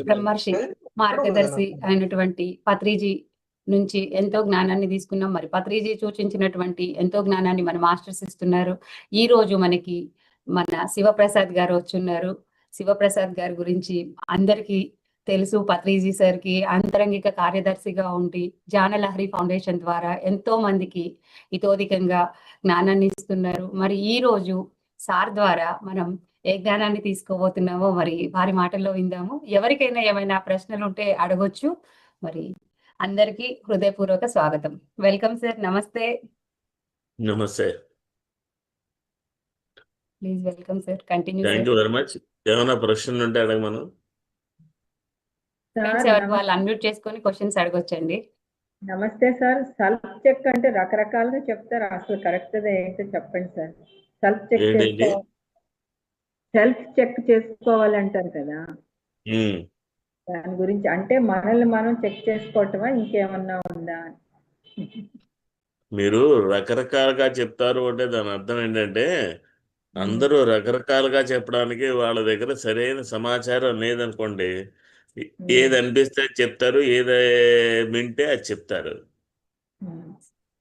బ్రహ్మర్షి మార్గదర్శి అయినటువంటి పత్రిజీ నుంచి ఎంతో జ్ఞానాన్ని తీసుకున్నాం. మరి పత్రిజీ సూచించినటువంటి ఎంతో జ్ఞానాన్ని మన మాస్టర్స్ ఇస్తున్నారు. ఈ రోజు మనకి మన శివప్రసాద్ గారు వచ్చున్నారు. శివప్రసాద్ గారి గురించి అందరికీ తెలుసు. పత్రిజీ సార్కి అంతరంగిక కార్యదర్శిగా ఉండి జానలహరి ఫౌండేషన్ ద్వారా ఎంతో మందికి ఇతోధికంగా జ్ఞానాన్ని ఇస్తున్నారు. మరి ఈ రోజు సార్ ద్వారా మనం ఏ జ్ఞానాన్ని తీసుకోబోతున్నామో మరి వారి మాటల్లో విందాము. ఎవరికైనా ఏమైనా ప్రశ్నలు ఉంటే అడగొచ్చు. మరి అందరికీ హృదయపూర్వక స్వాగతం. Welcome sir. నమస్తే. నమస్తే. Please welcome sir. Continue. Thank you very much. ఏమైనా ప్రశ్నలు ఉంటే అడగమను. వాళ్ళు అన్మ్యూట్ చేసుకొని క్వశ్చన్స్ అడగొచ్చండి. నమస్తే సార్. సెల్ఫ్ చెక్ అంటే రకరకాలుగా చెప్తారు, అసలు కరెక్ట్ ఏంటో చెప్పండి సార్. సెల్ఫ్ చెక్ చేసుకోవాలంటారు కదా, దాని గురించి అంటే మనల్ని మనం చెక్ చేసుకోవటమా ఇంకేమన్నా ఉందా? మీరు రకరకాలుగా చెప్తారు అంటే దాని అర్థం ఏంటంటే అందరూ రకరకాలుగా చెప్పడానికి వాళ్ళ దగ్గర సరైన సమాచారం లేదనుకోండి, ఏది అనిపిస్తే చెప్తారు, ఏది వింటే అది చెప్తారు.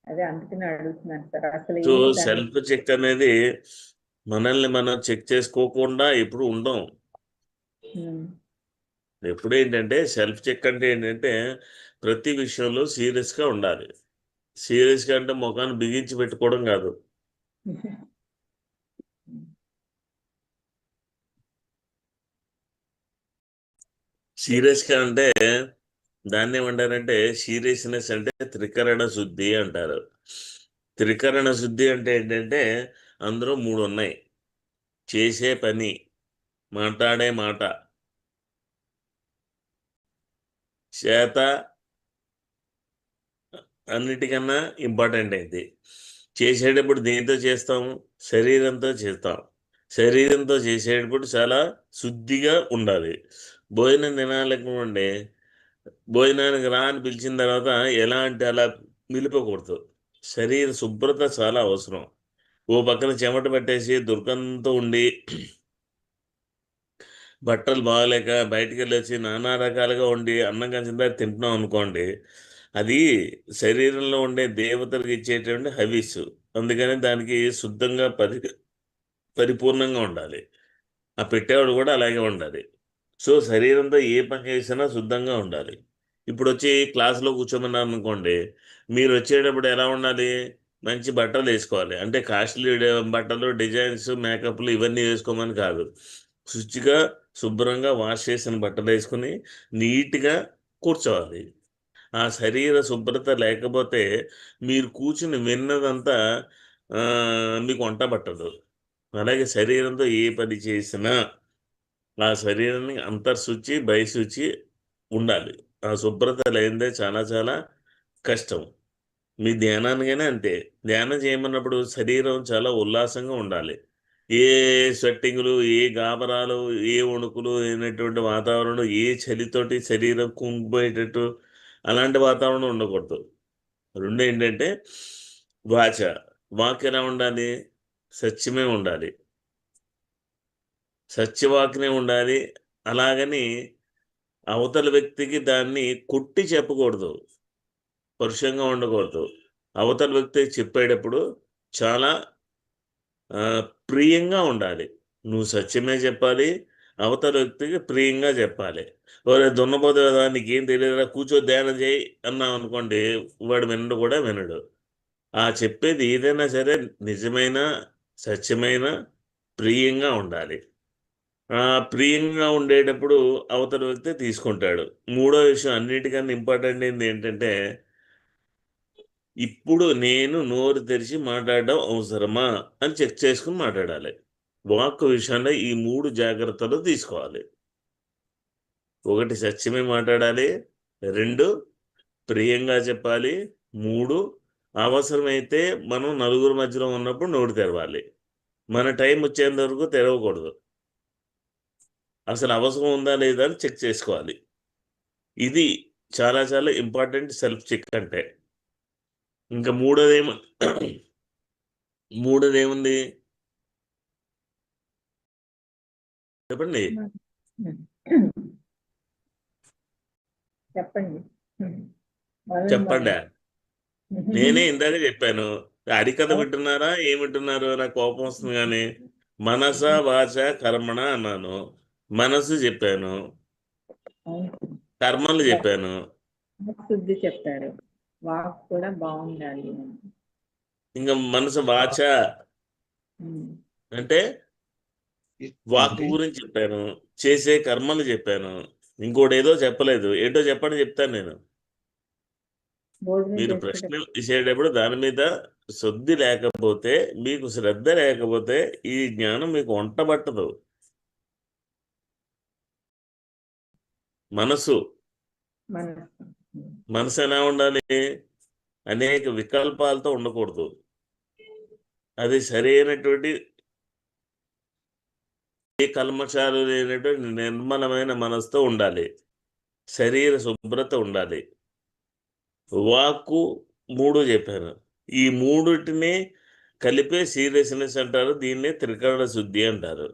అదే అందుకని అడుగుతున్నాను సార్. అసలు సో సెల్ఫ్ చెక్ అనేది మనల్ని మనం చెక్ చేసుకోకుండా ఎప్పుడు ఉండం. ఎప్పుడు ఏంటంటే సెల్ఫ్ చెక్ అంటే ఏంటంటే ప్రతి విషయంలో సీరియస్గా ఉండాలి. సీరియస్గా అంటే ముఖాన్ని బిగించి పెట్టుకోవడం కాదు. సీరియస్గా అంటే దాన్ని ఏమంటారంటే సీరియస్నెస్ అంటే త్రికరణ శుద్ధి అంటారు. త్రికరణ శుద్ధి అంటే ఏంటంటే అందులో 3 ఉన్నాయి: చేసే పని, మాట్లాడే మాట, చేత అన్నిటికన్నా ఇంపార్టెంట్ అయింది. చేసేటప్పుడు దేంతో చేస్తాము? శరీరంతో చేస్తాం. శరీరంతో చేసేటప్పుడు చాలా శుద్ధిగా ఉండాలి. భోజనం తినాలనుకోండి, భోజనానికి రా అని పిలిచిన తర్వాత ఎలా అంటే అలా నిలిపకూడదు. శరీర శుభ్రత చాలా అవసరం. ఓ పక్కన చెమట పట్టేసి దుర్గంధంతో ఉండి బట్టలు బాగలేక బయటికి వెళ్ళొచ్చి నానా రకాలుగా ఉండి అన్నం కంచిన తింటున్నాం అనుకోండి, అది శరీరంలో ఉండే దేవతలకు ఇచ్చేటువంటి హవిస్సు. అందుకని దానికి శుద్ధంగా పరిపూర్ణంగా ఉండాలి. ఆ పెట్టేవాడు కూడా అలాగే ఉండాలి. సో శరీరంతో ఏ పని చేసినా శుద్ధంగా ఉండాలి. ఇప్పుడు వచ్చి క్లాసులో కూర్చోమన్నారు అనుకోండి, మీరు వచ్చేటప్పుడు ఎలా ఉండాలి? మంచి బట్టలు వేసుకోవాలి. అంటే కాస్ట్లీ బట్టలు, డిజైన్స్, మేకప్లు ఇవన్నీ వేసుకోమని కాదు. శుచిగా శుభ్రంగా వాష్ చేసిన బట్టలు వేసుకుని నీట్గా కూర్చోవాలి. ఆ శరీర శుభ్రత లేకపోతే మీరు కూర్చుని విన్నదంతా మీకు వంట పట్టదు. అలాగే శరీరంతో ఏ పని చేసినా ఆ శరీరాన్ని అంతర్శుచి బహిశుచి ఉండాలి. ఆ శుభ్రత లేనిదే చాలా చాలా కష్టం. మీ ధ్యానానికైనా అంతే. ధ్యానం చేయమన్నప్పుడు శరీరం చాలా ఉల్లాసంగా ఉండాలి. ఏ స్వెట్టింగులు, ఏ గాబరాలు, ఏ వణుకులు అయినటువంటి వాతావరణం, ఏ చలితోటి శరీరం కుంగిపోయేటట్టు అలాంటి వాతావరణం ఉండకూడదు. రెండు ఏంటంటే వాక్ ఎలా ఉండాలి? సత్యమే ఉండాలి, సత్యవాక్నే ఉండాలి. అలాగని అవతల వ్యక్తికి దాన్ని కొట్టి చెప్పకూడదు, పరుషంగా ఉండకూడదు. అవతల వ్యక్తి చెప్పేటప్పుడు చాలా ప్రియంగా ఉండాలి. నువ్వు సత్యమే చెప్పాలి, అవతల వ్యక్తికి ప్రియంగా చెప్పాలి. వాడు దున్నపోతే కదా నీకేం తెలియదురా కూర్చో ధ్యానం చేయి అన్నాం అనుకోండి, వాడు వినడు కూడా వినడు. ఆ చెప్పేది ఏదైనా సరే నిజమైన సత్యమైన ప్రియంగా ఉండాలి. ప్రియంగా ఉండేటప్పుడు అవతల వ్యక్తి తీసుకుంటాడు. మూడో విషయం అన్నిటికన్నా ఇంపార్టెంట్ ఏంటంటే ఇప్పుడు నేను నోరు తెరిచి మాట్లాడడం అవసరమా అని చెక్ చేసుకుని మాట్లాడాలి. వాక్ విషయంలో ఈ 3 జాగ్రత్తలు తీసుకోవాలి. 1 సత్యమే మాట్లాడాలి, 2 ప్రియంగా చెప్పాలి, 3 అవసరమైతే మనం నలుగురు మధ్యలో ఉన్నప్పుడు నోరు తెరవాలి. మన టైం వచ్చేంత వరకు తెరవకూడదు. అసలు అవసరం ఉందా లేదా అని చెక్ చేసుకోవాలి. ఇది చాలా చాలా ఇంపార్టెంట్ సెల్ఫ్ చెక్ అంటే. ఇంకా మూడోదేముంది చెప్పండి. చెప్పండి. మొదలు చెప్పండి. మొదలు. నేనే ఇందాక చెప్పాను. హరికథ వింటున్నారా ఏమింటున్నారు? నాకు కోపం వస్తుంది కానీ మనస వాచ కర్మణ అన్నాను. మనసు చెప్పాను, అవును. కర్మలు చెప్పాను. శుద్ధి చెప్పారు. వాక్ కూడా బాగుండాలి. ఇంకా మనసు వాచ ఉమ్. అంటే వాక్ గురించి చెప్పాను, చేసే కర్మలు చెప్పాను. ఇంకోటి ఏదో చెప్పలేదు. ఏంటో చెప్పండి, చెప్తాను నేను. భోజనం మీరు చేసుకుంటే ప్రశ్నలు ఇచ్చేటప్పుడు దాని మీద శుద్ధి లేకపోతే, మీకు శ్రద్ధ లేకపోతే ఈ జ్ఞానం మీకు వంటబట్టదు. మనసు మనసు. మనసు ఎలా ఉండాలి? అనేక వికల్పాలతో ఉండకూడదు. అది సరైనటువంటి ఏ కల్మషాలు లేనటువంటి నిర్మలమైన మనసుతో ఉండాలి. శరీర శుభ్రత ఉండాలి. వాక్కు 3 చెప్పాను. ఈ మూడిటిని కలిపే సీరియస్నెస్ అంటారు. దీన్నే త్రికరణ శుద్ధి అంటారు.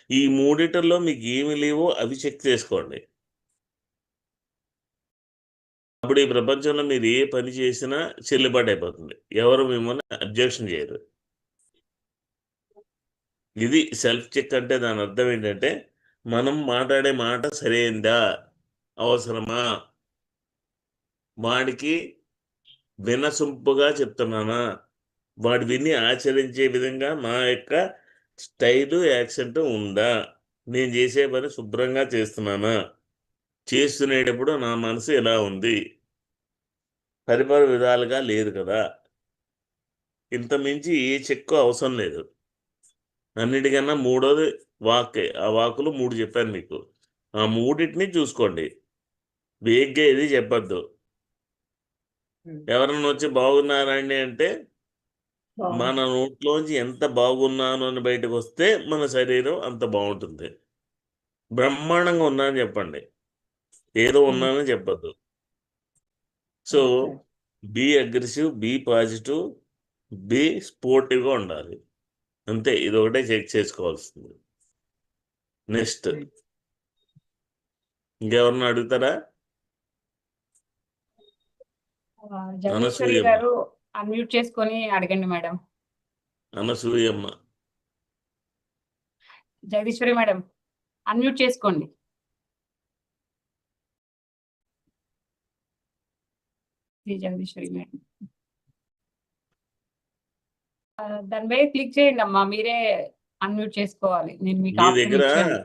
ఈ మూడిటిలో మీకు ఏమి లేవో అవి చెక్ చేసుకోండి. అప్పుడు ఈ ప్రపంచంలో మీరు ఏ పని చేసినా చెల్లుబాటు అయిపోతుంది. ఎవరు మిమ్మల్ని అబ్జెక్షన్ చేయరు. ఇది సెల్ఫ్ చెక్ అంటే దాని అర్థం ఏంటంటే, మనం మాట్లాడే మాట సరైందా, అవసరమా, వాడికి వినసొంపుగా చెప్తున్నానా, వాడు విని ఆచరించే విధంగా మా యొక్క స్టైలు యాక్సెంట్ ఉందా, నేను చేసే పని శుభ్రంగా చేస్తున్నానా, చేస్తునేటప్పుడు నా మనసు ఎలా ఉంది, పరిపర విధాలుగా లేదు కదా. ఇంత మించి ఏ చెక్కు అవసరం లేదు. అన్నిటికన్నా మూడోది వాకే. ఆ వాకులు 3 చెప్పాను మీకు. ఆ మూడింటిని చూసుకోండి. వేగ్గా ఏది చెప్పద్దు. ఎవరన్నా వచ్చి బాగున్నారండి అంటే మన నోట్లోంచి ఎంత బాగున్నాను అని బయటకు వస్తే మన శరీరం అంత బాగుంటుంది. బ్రహ్మాండంగా ఉన్నానని చెప్పండి, ఏదో ఉన్నానని చెప్పద్దు. So be aggressive, be positive, be స్పోర్టివ్గా ఉండాలి. అంతే. ఇది ఒకటే చెక్ చేసుకోవాల్సింది. నెక్స్ట్ ఇంకెవరన్నా అడుగుతారా? జగదీశ్వరి అనసూయమ్మ. గారు అన్మ్యూట్ చేసుకొని అడగండి madam. Anasuyamma. Jagadeeswari madam unmute చేసుకోండి. జగదీశ్వరి మేడం దాని మీద క్లిక్ చేయండి అమ్మా. మీరే అన్మ్యూట్ చేసుకోవాలి. నేను మీకు మీ ఆప్షన్ దగ్గర ఇచ్చాను.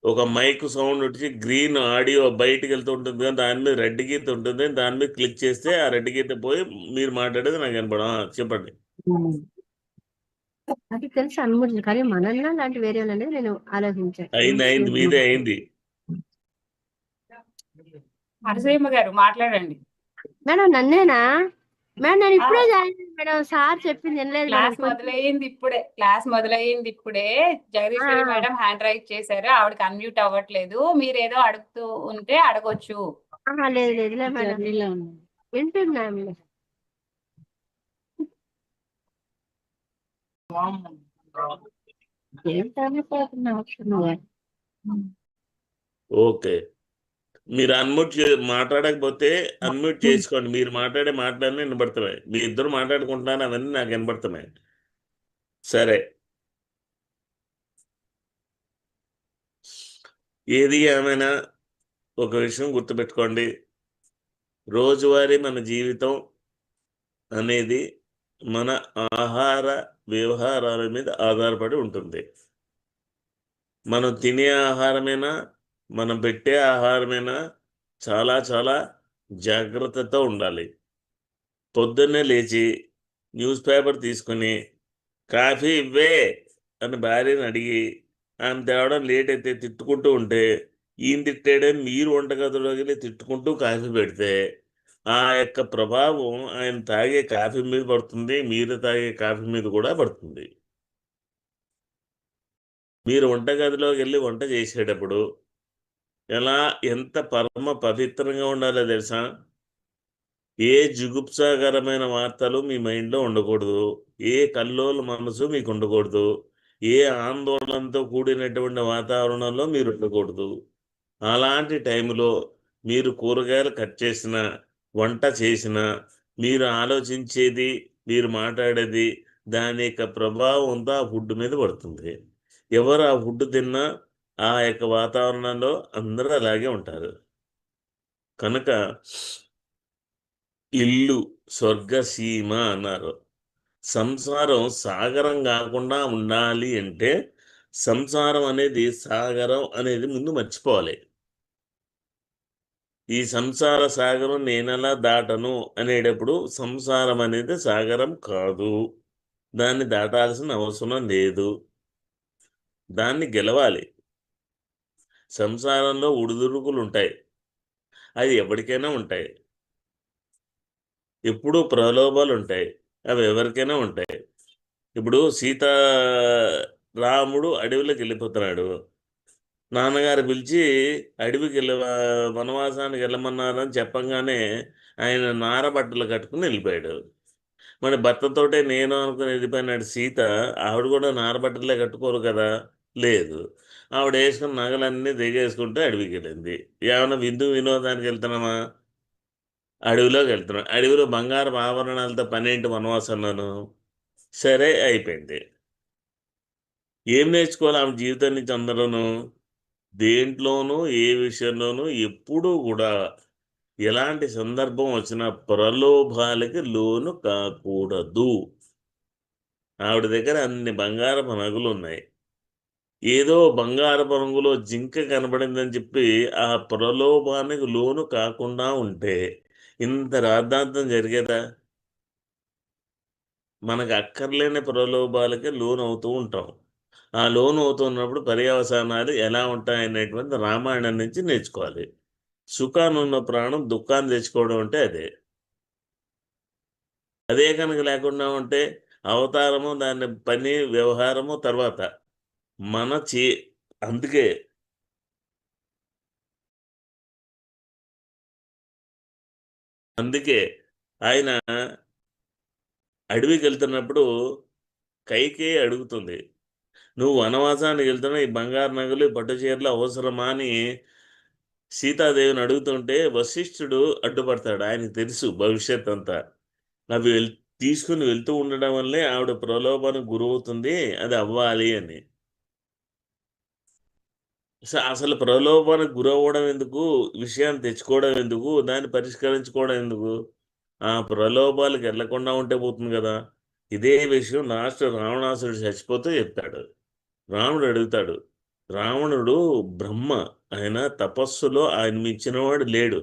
ఒక మైక్ సౌండ్ వచ్చి గ్రీన్ ఆడియో బయటికి వెళ్తూ ఉంటుంది కదా, దాని మీద రెడ్ గీత ఉంటుంది. దాని మీద క్లిక్ చేస్తే ఆ రెడ్ గీత పోయి మీరు మాట్లాడేది నాకు కనపడ. చెప్పండి. అది తెలుసు అనుకుంటుంది, కానీ మనల్ని లాంటి వేరే అనేది నేను ఆలోచించాను. అయింది మీదే అయింది. హరసయ్యమ్మ గారు మాట్లాడండి. మేడం నన్నేనా మేడం? నేను ఇప్పుడే జాయిన్ అయ్యాను మేడం. సార్ చెప్పింది వినలేదు మేడం. క్లాస్ మొదలయ్యింది ఇప్పుడే. జగదీశ్వరి మేడం హ్యాండ్ రైజ్ చేశారు. ఆవిడకి అన్మ్యూట్ అవ్వట్లేదు. మీరు ఏదో అడుగుతూ ఉంటే అడగొచ్చు. లేదు లేదులే మేడం, వింటున్నా. ఓకే. మీరు అన్మ్యూట్ మాట్లాడకపోతే అన్మ్యూట్ చేసుకోండి. మీరు మాట్లాడే మాటలన్నీ వినబడుతున్నాయి. మీ ఇద్దరు మాట్లాడుకుంటున్నారు, అవన్నీ నాకు వినబడుతున్నాయి. సరే. ఏది ఏమైనా ఒక విషయం గుర్తుపెట్టుకోండి. రోజువారీ మన జీవితం అనేది మన ఆహార వ్యవహారాల మీద ఆధారపడి ఉంటుంది. మనం తినే ఆహారమైనా, మనం పెట్టే ఆహారమైనా చాలా చాలా జాగ్రత్తతో ఉండాలి. పొద్దున్నే లేచి న్యూస్ పేపర్ తీసుకుని కాఫీ ఇవ్వే అని భార్యని అడిగి ఆమె తేవడం లేట్ అయితే తిట్టుకుంటూ ఉంటే, ఈయన తిట్టాడని మీరు వంటగదిలోకి వెళ్ళి తిట్టుకుంటూ కాఫీ పెడితే ఆ యొక్క ప్రభావం ఆయన తాగే కాఫీ మీద పడుతుంది, మీరు తాగే కాఫీ మీద కూడా పడుతుంది. మీరు వంటగదిలోకి వెళ్ళి వంట చేసేటప్పుడు ఎంత పరమ పవిత్రంగా ఉండాలో తెలుసా? ఏ జుగుప్సాకరమైన వార్తలు మీ మైండ్లో ఉండకూడదు. ఏ కల్లోల మనసు మీకు ఉండకూడదు. ఏ ఆందోళనతో కూడినటువంటి వాతావరణంలో మీరు ఉండకూడదు. అలాంటి టైంలో మీరు కూరగాయలు కట్ చేసిన, వంట చేసిన, మీరు ఆలోచించేది, మీరు మాట్లాడేది, దాని యొక్క ప్రభావం అంతా ఆ ఫుడ్ మీద పడుతుంది. ఎవరు ఆ ఫుడ్ తిన్నా ఆ యొక్క వాతావరణంలో అందరూ అలాగే ఉంటారు. కనుక ఇల్లు స్వర్గసీమ అన్నారు. సంసారం సాగరం కాకుండా ఉండాలి అంటే సంసారం అనేది సాగరం అనేది ముందు మర్చిపోవాలి. ఈ సంసార సాగరం నేనెలా దాటను అనేటప్పుడు సంసారం అనేది సాగరం కాదు, దాన్ని దాటాల్సిన అవసరం లేదు, దాన్ని గెలవాలి. సంసారంలో ఉడుదుడుకులు ఉంటాయి, అది ఎవరికైనా ఉంటాయి. ఎప్పుడూ ప్రలోభాలు ఉంటాయి, అవి ఎవరికైనా ఉంటాయి. ఇప్పుడు రాముడు అడవిలోకి వెళ్ళిపోతున్నాడు. నాన్నగారు పిలిచి అడవికి వనవాసానికి వెళ్ళమన్నారని చెప్పంగానే ఆయన నార బట్టలు కట్టుకుని వెళ్ళిపోయాడు. మరి భర్తతోటే నేను అనుకుని వెళ్ళిపోయినాడు. సీత ఆవిడ కూడా నార బట్టలే కట్టుకోరు కదా, లేదు, ఆవిడ వేసుకున్న నగలన్నీ దిగేసుకుంటే అడవికి వెళ్ళింది. ఏమైనా వినోదానికి వెళ్తున్నామా? అడవిలోకి వెళ్తున్నాం. అడవిలో బంగారం ఆభరణాలతో పనేంటి వనవాసంలోను? సరే అయిపోయింది. ఏం నేర్చుకోవాలి ఆమె జీవితం నుంచి అందరూను? దేంట్లోనూ ఏ విషయంలోనూ ఎప్పుడూ కూడా ఎలాంటి సందర్భం వచ్చినా ప్రలోభాలకి లోను కాకూడదు. ఆవిడ దగ్గర అన్ని బంగారపు నగలు ఉన్నాయి. ఏదో బంగారపు రంగులో జింక కనబడిందని చెప్పి ఆ ప్రలోభానికి లోను కాకుండా ఉంటే ఇంత రాద్ధాంతం జరిగేదా? మనకు అక్కర్లేని ప్రలోభాలకి లోన్ అవుతూ ఉంటాం. ఆ లోన్ అవుతున్నప్పుడు పర్యవసానాలు ఎలా ఉంటాయనేటువంటి రామాయణం నుంచి నేర్చుకోవాలి. సుఖాన్ని ఉన్న ప్రాణం దుఃఖాన్ని తెచ్చుకోవడం అంటే అదే. అదే కనుక లేకుండా ఉంటే అవతారము, దాని పని వ్యవహారము తర్వాత మన అందుకే ఆయన అడవికి వెళ్తున్నప్పుడు కైకేయి అడుగుతుంది, నువ్వు వనవాసానికి వెళ్తున్నా ఈ బంగారు నగలు పట్టు చీరలు అవసరమా అని సీతాదేవిని అడుగుతుంటే వశిష్ఠుడు అడ్డుపడతాడు. ఆయనకు తెలుసు భవిష్యత్ అంతా. అవి తీసుకుని వెళ్తూ ఉండడం వల్లే ఆవిడ ప్రలోభానికి గురవుతుంది, అది అవ్వాలి అని. అసలు ప్రలోభానికి గురవ్వడం ఎందుకు, విషయాన్ని తెచ్చుకోవడం ఎందుకు, దాన్ని పరిష్కరించుకోవడం ఎందుకు? ఆ ప్రలోభాలకు వెళ్లకుండా ఉంటే పోతుంది కదా. ఇదే విషయం లాస్ట్ రావణాసురుడు చచ్చిపోతూ చెప్తాడు. రాముడు అడుగుతాడు, రావణుడు బ్రహ్మ, ఆయన తపస్సులో ఆయన మించినవాడు లేడు.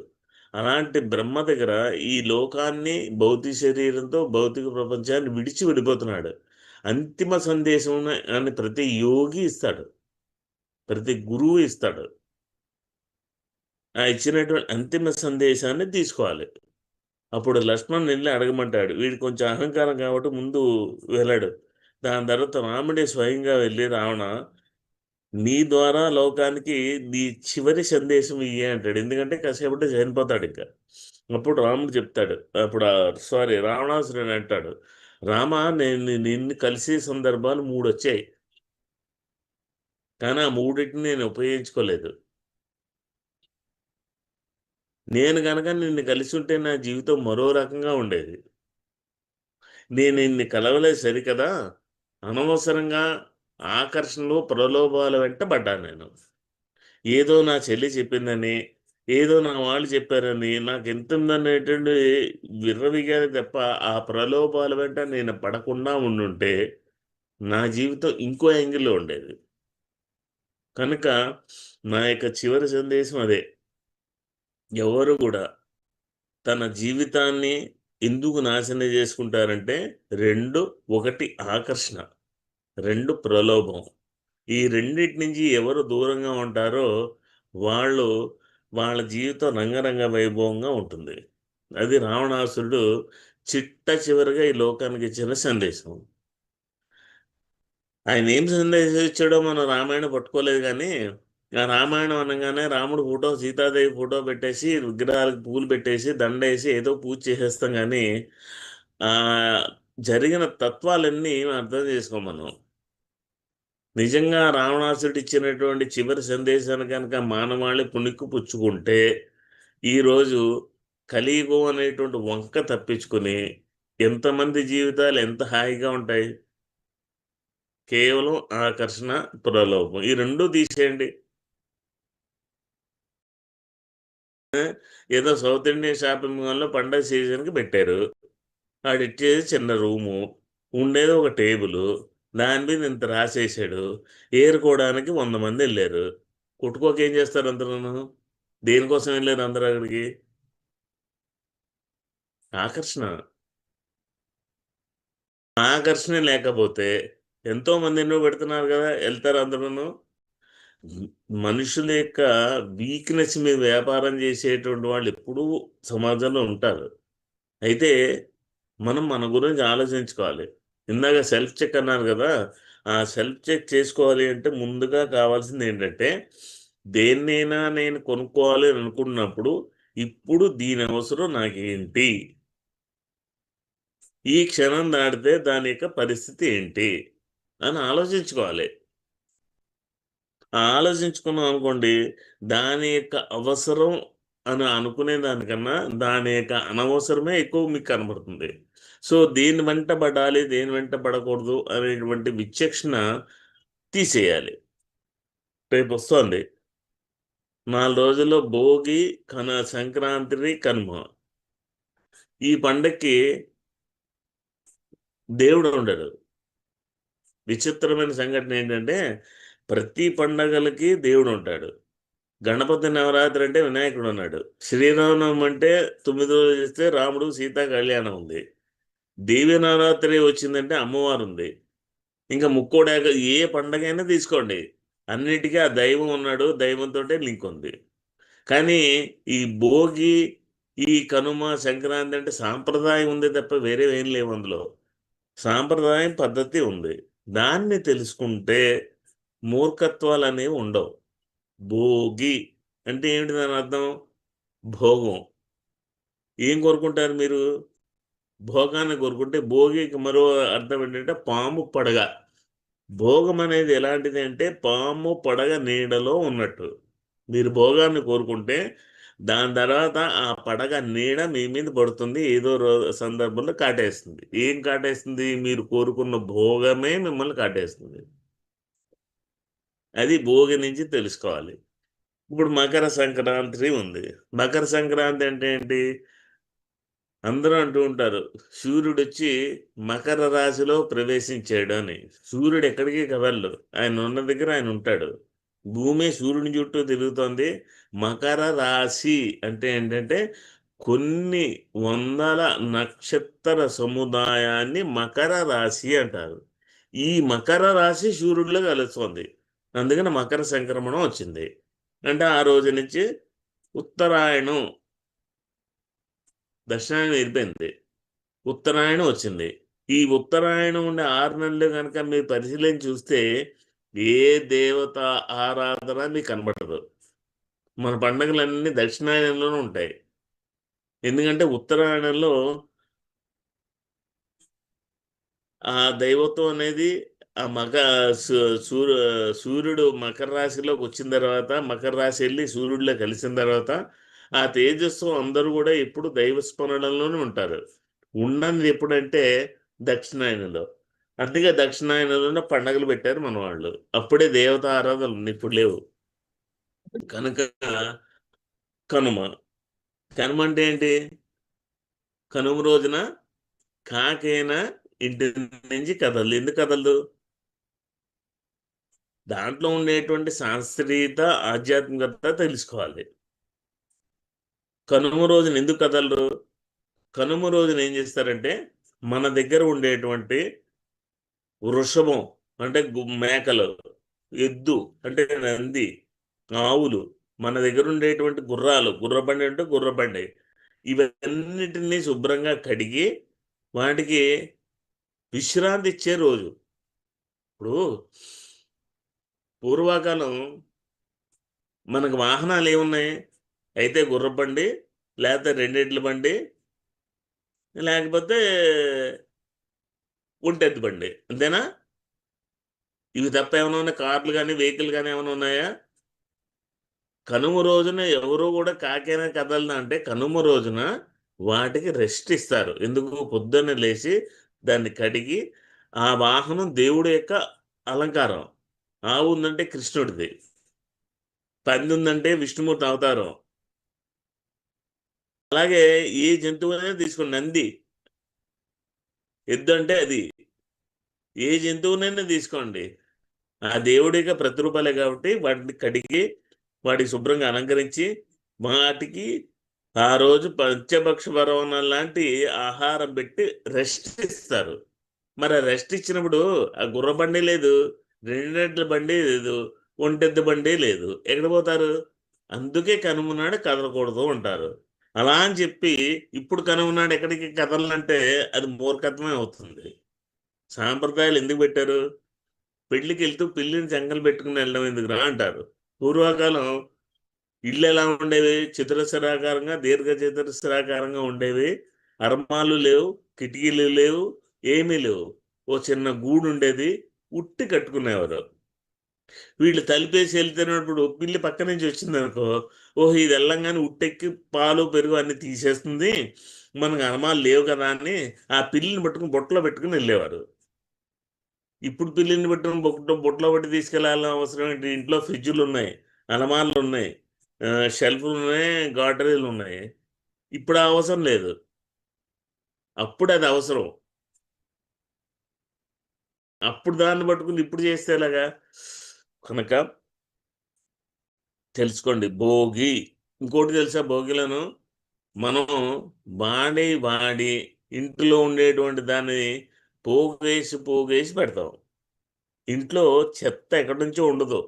అలాంటి బ్రహ్మ దగ్గర ఈ లోకాన్ని భౌతిక శరీరంతో భౌతిక ప్రపంచాన్ని విడిచి వెళ్ళిపోతున్నాడు. అంతిమ సందేశం అని ప్రతి యోగి ఇస్తాడు, ప్రతి గురువు ఇస్తాడు. ఆ ఇచ్చినటువంటి అంతిమ సందేశాన్ని తీసుకోవాలి. అప్పుడు లక్ష్మణ్ వెళ్ళి అడగమంటాడు. వీడు కొంచెం అహంకారం కాబట్టి ముందు వెళ్ళాడు. దాని తర్వాత రాముడే స్వయంగా వెళ్ళి, రావణ నీ ద్వారా లోకానికి నీ చివరి సందేశం ఇయ్యే అంటాడు. ఎందుకంటే కాసేపటి చనిపోతాడు ఇంకా. అప్పుడు రాముడు చెప్తాడు, అప్పుడు రావణాసురుడు అంటాడు, రామ నేను నిన్ను కలిసే సందర్భాలు 3 వచ్చాయి, కానీ ఆ 3టిని నేను ఉపయోగించుకోలేదు. నేను కనుక నిన్ను కలిసి ఉంటే నా జీవితం మరో రకంగా ఉండేది. నేను నిన్ను కలవలేదు సరికదా, అనవసరంగా ఆకర్షణలు ప్రలోభాల వెంట పడ్డాను నేను. ఏదో నా చెల్లి చెప్పిందని, ఏదో నా వాళ్ళు చెప్పారని నాకు ఎంత ఉందనేటువంటి విర్రవిగానే తప్ప ఆ ప్రలోభాల వెంట నేను పడకుండా ఉండుంటే నా జీవితం ఇంకో యాంగిల్లో ఉండేది. కనుక నా యొక్క చివరి సందేశం అదే. ఎవరు కూడా తన జీవితాన్ని ఎందుకు నాశనం చేసుకుంటారంటే 2, 1 ఆకర్షణ, 2 ప్రలోభం. ఈ రెండిటి నుంచి ఎవరు దూరంగా ఉంటారో వాళ్ళ జీవితం రంగరంగ వైభవంగా ఉంటుంది. అది రావణాసురుడు చివరిగా ఈ లోకానికి ఇచ్చిన సందేశం. ఆయన ఏం సందేశం ఇచ్చాడో మనం రామాయణం పట్టుకోలేదు, కానీ ఆ రామాయణం అనగానే రాముడు ఫోటో, సీతాదేవి ఫోటో పెట్టేసి, విగ్రహాలకు పూలు పెట్టేసి, దండేసి ఏదో పూజ చేసేస్తాం, కానీ జరిగిన తత్వాలన్నీ అర్థం చేసుకోమను. నిజంగా రావణాసురుడు ఇచ్చినటువంటి చివరి సందేశాన్ని కనుక మానవాళి పుణికి పుచ్చుకుంటే ఈరోజు కలియుగం అనేటువంటి వంక తప్పించుకొని ఎంతమంది జీవితాలు ఎంత హాయిగా ఉంటాయి? కేవలం ఆకర్షణ, ప్రలోభం, ఈ రెండు తీసేయండి. ఏదో సౌత్ ఇండియన్ షాపింగ్ మాల్లో పండగ సీజన్కి పెట్టారు. ఆడిచ్చేది చిన్న రూము, ఉండేది ఒక టేబుల్, దాని మీద ఇంత రాసేసాడు. ఏరుకోవడానికి 100 మంది వెళ్ళారు. కుట్టుకోక ఏం చేస్తారు అందరూ? దేనికోసం వెళ్ళారు అందరూ అక్కడికి? ఆకర్షణ. ఆకర్షణ లేకపోతే ఎంతో మంది ఎన్నో పెడుతున్నారు కదా, వెళ్తారు అందరూ. మనుషుల యొక్క వీక్నెస్ మీద వ్యాపారం చేసేటువంటి వాళ్ళు ఎప్పుడూ సమాజంలో ఉంటారు. అయితే మనం మన గురించి ఆలోచించుకోవాలి. ఇందాక సెల్ఫ్ చెక్ అన్నారు కదా, ఆ సెల్ఫ్ చెక్ చేసుకోవాలి అంటే ముందుగా కావాల్సింది ఏంటంటే, దేన్నైనా నేను కొనుక్కోవాలి అని అనుకున్నప్పుడు ఇప్పుడు దీని అవసరం నాకేంటి, ఈ క్షణం దాటితే దాని యొక్క పరిస్థితి ఏంటి అని ఆలోచించుకోవాలి. ఆలోచించుకున్నాం అనుకోండి, దాని యొక్క అవసరం అని అనుకునే దానికన్నా దాని యొక్క అనవసరమే ఎక్కువ మీకు కనబడుతుంది. సో దేని వెంట పడాలి, దేని వెంట పడకూడదు అనేటువంటి విచక్షణ తీసేయాలి. రేపు వస్తుంది 4 రోజుల్లో భోగి, సంక్రాంతి, కనుమ. ఈ పండక్కి దేవుడు ఉండడు. విచిత్రమైన సంఘటన ఏంటంటే, ప్రతి పండగలకి దేవుడు ఉంటాడు. గణపతి నవరాత్రి అంటే వినాయకుడు ఉన్నాడు. శ్రీరామనవమి అంటే 9 రోజులు చేస్తే రాముడు సీతా కళ్యాణం ఉంది. దేవి నవరాత్రి వచ్చిందంటే అమ్మవారు ఉంది. ఇంకా ముక్కోడాక ఏ పండగైనా తీసుకోండి, అన్నిటికీ ఆ దైవం ఉన్నాడు, దైవంతో లింక్ ఉంది. కానీ ఈ భోగి, ఈ కనుమ, సంక్రాంతి అంటే సాంప్రదాయం ఉంది తప్ప వేరే ఏం లేవు. అందులో సాంప్రదాయం, పద్ధతి ఉంది. దాన్ని తెలుసుకుంటే మూర్ఖత్వాలు అనేవి ఉండవు. భోగి అంటే ఏమిటి దాని అర్థం? భోగం. ఏం కోరుకుంటారు మీరు? భోగాన్ని కోరుకుంటే భోగికి మరో అర్థం ఏంటంటే పాము పడగ. భోగం అనేది ఎలాంటిది అంటే పాము పడగ నీడలో ఉన్నట్టు. మీరు భోగాన్ని కోరుకుంటే దాని తర్వాత ఆ పడగ నీడ మీ మీద పడుతుంది, ఏదో సందర్భంలో కాటేస్తుంది. ఏం కాటేస్తుంది? మీరు కోరుకున్న భోగమే మిమ్మల్ని కాటేస్తుంది. అది భోగి నుంచి తెలుసుకోవాలి. ఇప్పుడు మకర సంక్రాంతి ఉంది. మకర సంక్రాంతి అంటే ఏంటి? అందరూ అంటూ ఉంటారు, సూర్యుడు వచ్చి మకర రాశిలో ప్రవేశించాడు అని. సూర్యుడు ఎక్కడికి కదలడు, ఆయన ఉన్న దగ్గర ఆయన ఉంటాడు. భూమి సూర్యుని చుట్టూ తిరుగుతోంది. మకర రాశి అంటే ఏంటంటే కొన్ని వందల నక్షత్ర సముదాయాన్ని మకర రాశి అంటారు. ఈ మకర రాశి సూర్యుడిలో కలుస్తుంది. అందుకని మకర సంక్రమణం వచ్చింది. అంటే ఆ రోజు నుంచి ఉత్తరాయణం, దక్షిణాయనం వెళ్ళిపోయింది, ఉత్తరాయణం వచ్చింది. ఈ ఉత్తరాయణం ఉండే 6 నెలలు కనుక మీరు పరిశీలించి చూస్తే ఏ దేవత ఆరాధన మీకు కనబడదు. మన పండుగలన్నీ దక్షిణాయనంలోనే ఉంటాయి. ఎందుకంటే ఉత్తరాయణంలో ఆ దైవత్వం అనేది ఆ సూర్యుడు మకర రాశిలోకి వచ్చిన తర్వాత, మకర రాశి వెళ్ళి సూర్యుడిలో కలిసిన తర్వాత ఆ తేజస్సు అందరూ కూడా ఎప్పుడు దైవస్మరణలోనే ఉంటారు. ఉన్నది ఎప్పుడంటే దక్షిణాయనంలో. అందుకే దక్షిణాయనంలోనే పండగలు పెట్టారు మన వాళ్ళు. అప్పుడే దేవత ఆరాధనలు ఇప్పుడు లేవు. కనుక కనుమ. కనుమ అంటే ఏంటి? కనుమ రోజున కాకైనా ఇంటి నుంచి కదలదు. ఎందుకు కదలదు? దాంట్లో ఉండేటువంటి శాస్త్రీయత, ఆధ్యాత్మికత తెలుసుకోవాలి. కనుమ రోజున ఎందుకు కదలరు? కనుమ రోజున ఏం చేస్తారంటే, మన దగ్గర ఉండేటువంటి వృషభం అంటే మేకలు, ఎద్దు అంటే నంది, ఆవులు, మన దగ్గర ఉండేటువంటి గుర్రాలు, గుర్రబండి అంటే గుర్రబండి, ఇవన్నిటినీ శుభ్రంగా కడిగి వాటికి విశ్రాంతి ఇచ్చే రోజు. ఇప్పుడు పూర్వకాలం మనకు వాహనాలు ఏమున్నాయి? అయితే గుర్రబండి, లేకపోతే 2 ఎడ్ల బండి, లేకపోతే ఒంటెద్దు బండి, అంతేనా? ఇవి తప్ప ఏమైనా ఉన్నాయి? కార్లు కానీ, వెహికల్ కానీ ఏమైనా ఉన్నాయా? కనుమ రోజున ఎవరు కూడా కాకైనా కదలదా అంటే కనుమ రోజున వాటికి రెస్ట్ ఇస్తారు. ఎందుకు? పొద్దున్న లేచి దాన్ని కడిగి, ఆ వాహనం దేవుడి యొక్క అలంకారం. ఆవు ఉందంటే కృష్ణుడిది, పంది ఉందంటే విష్ణుమూర్తి అవతారం. అలాగే ఏ జంతువునైనా తీసుకోండి, నంది, ఎద్దు అంటే అది, ఏ జంతువునైనా తీసుకోండి, ఆ దేవుడిగా ప్రతిరూపాలే కాబట్టి వాటిని కడిగి వాటికి శుభ్రంగా అలంకరించి వాటికి ఆ రోజు పంచభక్ష పరవణం లాంటి ఆహారం పెట్టి రెస్ట్ ఇస్తారు. మరి ఆ రెస్ట్ ఇచ్చినప్పుడు ఆ గుర్ర బండి లేదు, రెండెడ్ల బండి లేదు, ఒంటెద్దు బండి లేదు, ఎక్కడ పోతారు? అందుకే కనుమ నాడు కదలకూడదు అంటారు. అలా అని చెప్పి ఇప్పుడు కనుమ నాడు ఎక్కడికి కదలంటే అది మూర్ఖత్వమే అవుతుంది. సాంప్రదాయాలు ఎందుకు పెట్టారు? పెళ్లికి వెళ్తూ పిల్లిని చంకలు పెట్టుకుని వెళ్ళడం ఎందుకు రా అంటారు. పూర్వకాలం ఇళ్ళు ఎలా ఉండేవి? చతురస్రాకారంగా, దీర్ఘ చతురస్రాకారంగా ఉండేవి. అర్మాలు లేవు, కిటికీలు లేవు, ఏమీ లేవు. ఓ చిన్న గూడు ఉండేది, ఉట్టి కట్టుకునేవారు. వీళ్ళు తలిపేసి వెళ్తున్నప్పుడు పిల్లి పక్క నుంచి వచ్చింది అనుకో, ఓహో ఇది వెళ్ళంగానే ఉట్టెక్కి పాలు పెరుగు అన్ని తీసేస్తుంది, మనకు అర్మాలు లేవు కదా అని ఆ పిల్లిని పట్టుకుని బొట్టలో పెట్టుకుని వెళ్ళేవారు. ఇప్పుడు పిల్లిని పెట్టుకుని బొట్టలో పెట్టి తీసుకెళ్ళాలని అవసరం ఏంటి? ఇంట్లో ఫ్రిడ్జ్లు ఉన్నాయి, అలమార్లు ఉన్నాయి, షెల్ఫ్లు ఉన్నాయి, గాడ్రేజ్లు ఉన్నాయి. ఇప్పుడు ఆ అవసరం లేదు, అప్పుడు అది అవసరం. అప్పుడు దాన్ని పట్టుకుని ఇప్పుడు చేస్తే ఎలాగా? కనుక తెలుసుకోండి. భోగి, ఇంకోటి తెలుసా? భోగిలను మనం వాడి ఇంట్లో ఉండేటువంటి దాన్ని పోగేసి పెడతాం. ఇంట్లో చెత్త ఎక్కడి నుంచో ఉండదు,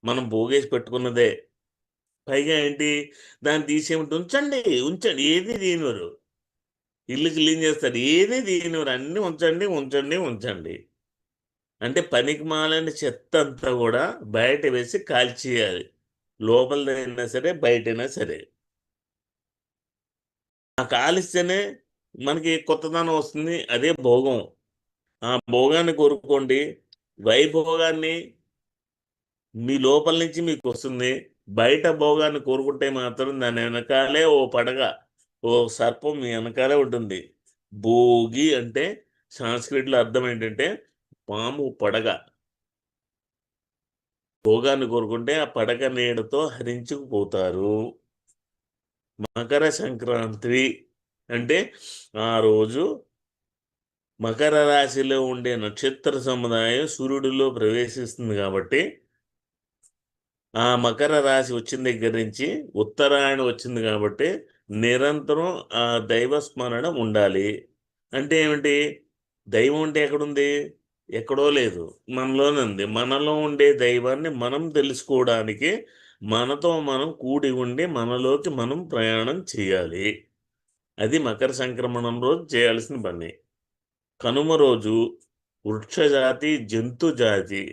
మనం పోగేసి పెట్టుకున్నదే. పైగా ఏంటి? దాన్ని తీసేమిటి? ఉంచండి, ఏది దీనివారు. ఇల్లు క్లీన్ చేస్తారు, ఏది దీనివారు. అన్నీ ఉంచండి. అంటే పనికి మాలని చెత్త అంతా కూడా బయట వేసి కాల్చేయాలి, లోపలైనా సరే బయటైనా సరే. ఆ కాలిస్తేనే మనకి కొత్తదనం వస్తుంది, అదే భోగం. ఆ భోగాన్ని కోరుకోండి. వైభోగాన్ని మీ లోపల నుంచి మీకు వస్తుంది. బయట భోగాన్ని కోరుకుంటే మాత్రం దాని వెనకాలే ఓ పడగ, ఓ సర్పం మీ వెనకాలే ఉంటుంది. భోగి అంటే సంస్కృతిలో అర్థం ఏంటంటే పాము పడగ. భోగాన్ని కోరుకుంటే ఆ పడగ నీడతో హరించుకుపోతారు. మకర సంక్రాంతి అంటే ఆ రోజు మకర రాశిలో ఉండే నక్షత్ర సముదాయం సూర్యుడిలో ప్రవేశిస్తుంది కాబట్టి ఆ మకర రాశి వచ్చిన దగ్గర నుంచి ఉత్తరాయణ వచ్చింది కాబట్టి నిరంతరం ఆ దైవ స్మరణ ఉండాలి. అంటే ఏమిటి? దైవం అంటే ఎక్కడుంది? ఎక్కడో లేదు, మనలోనే ఉంది. మనలో ఉండే దైవాన్ని మనం తెలుసుకోవడానికి మనతో మనం కూడి ఉండి మనలోకి మనం ప్రయాణం చేయాలి. అది మకర సంక్రమణం రోజు చేయాల్సిన పని. కనుమ రోజు వృక్షజాతి, జంతు జాతి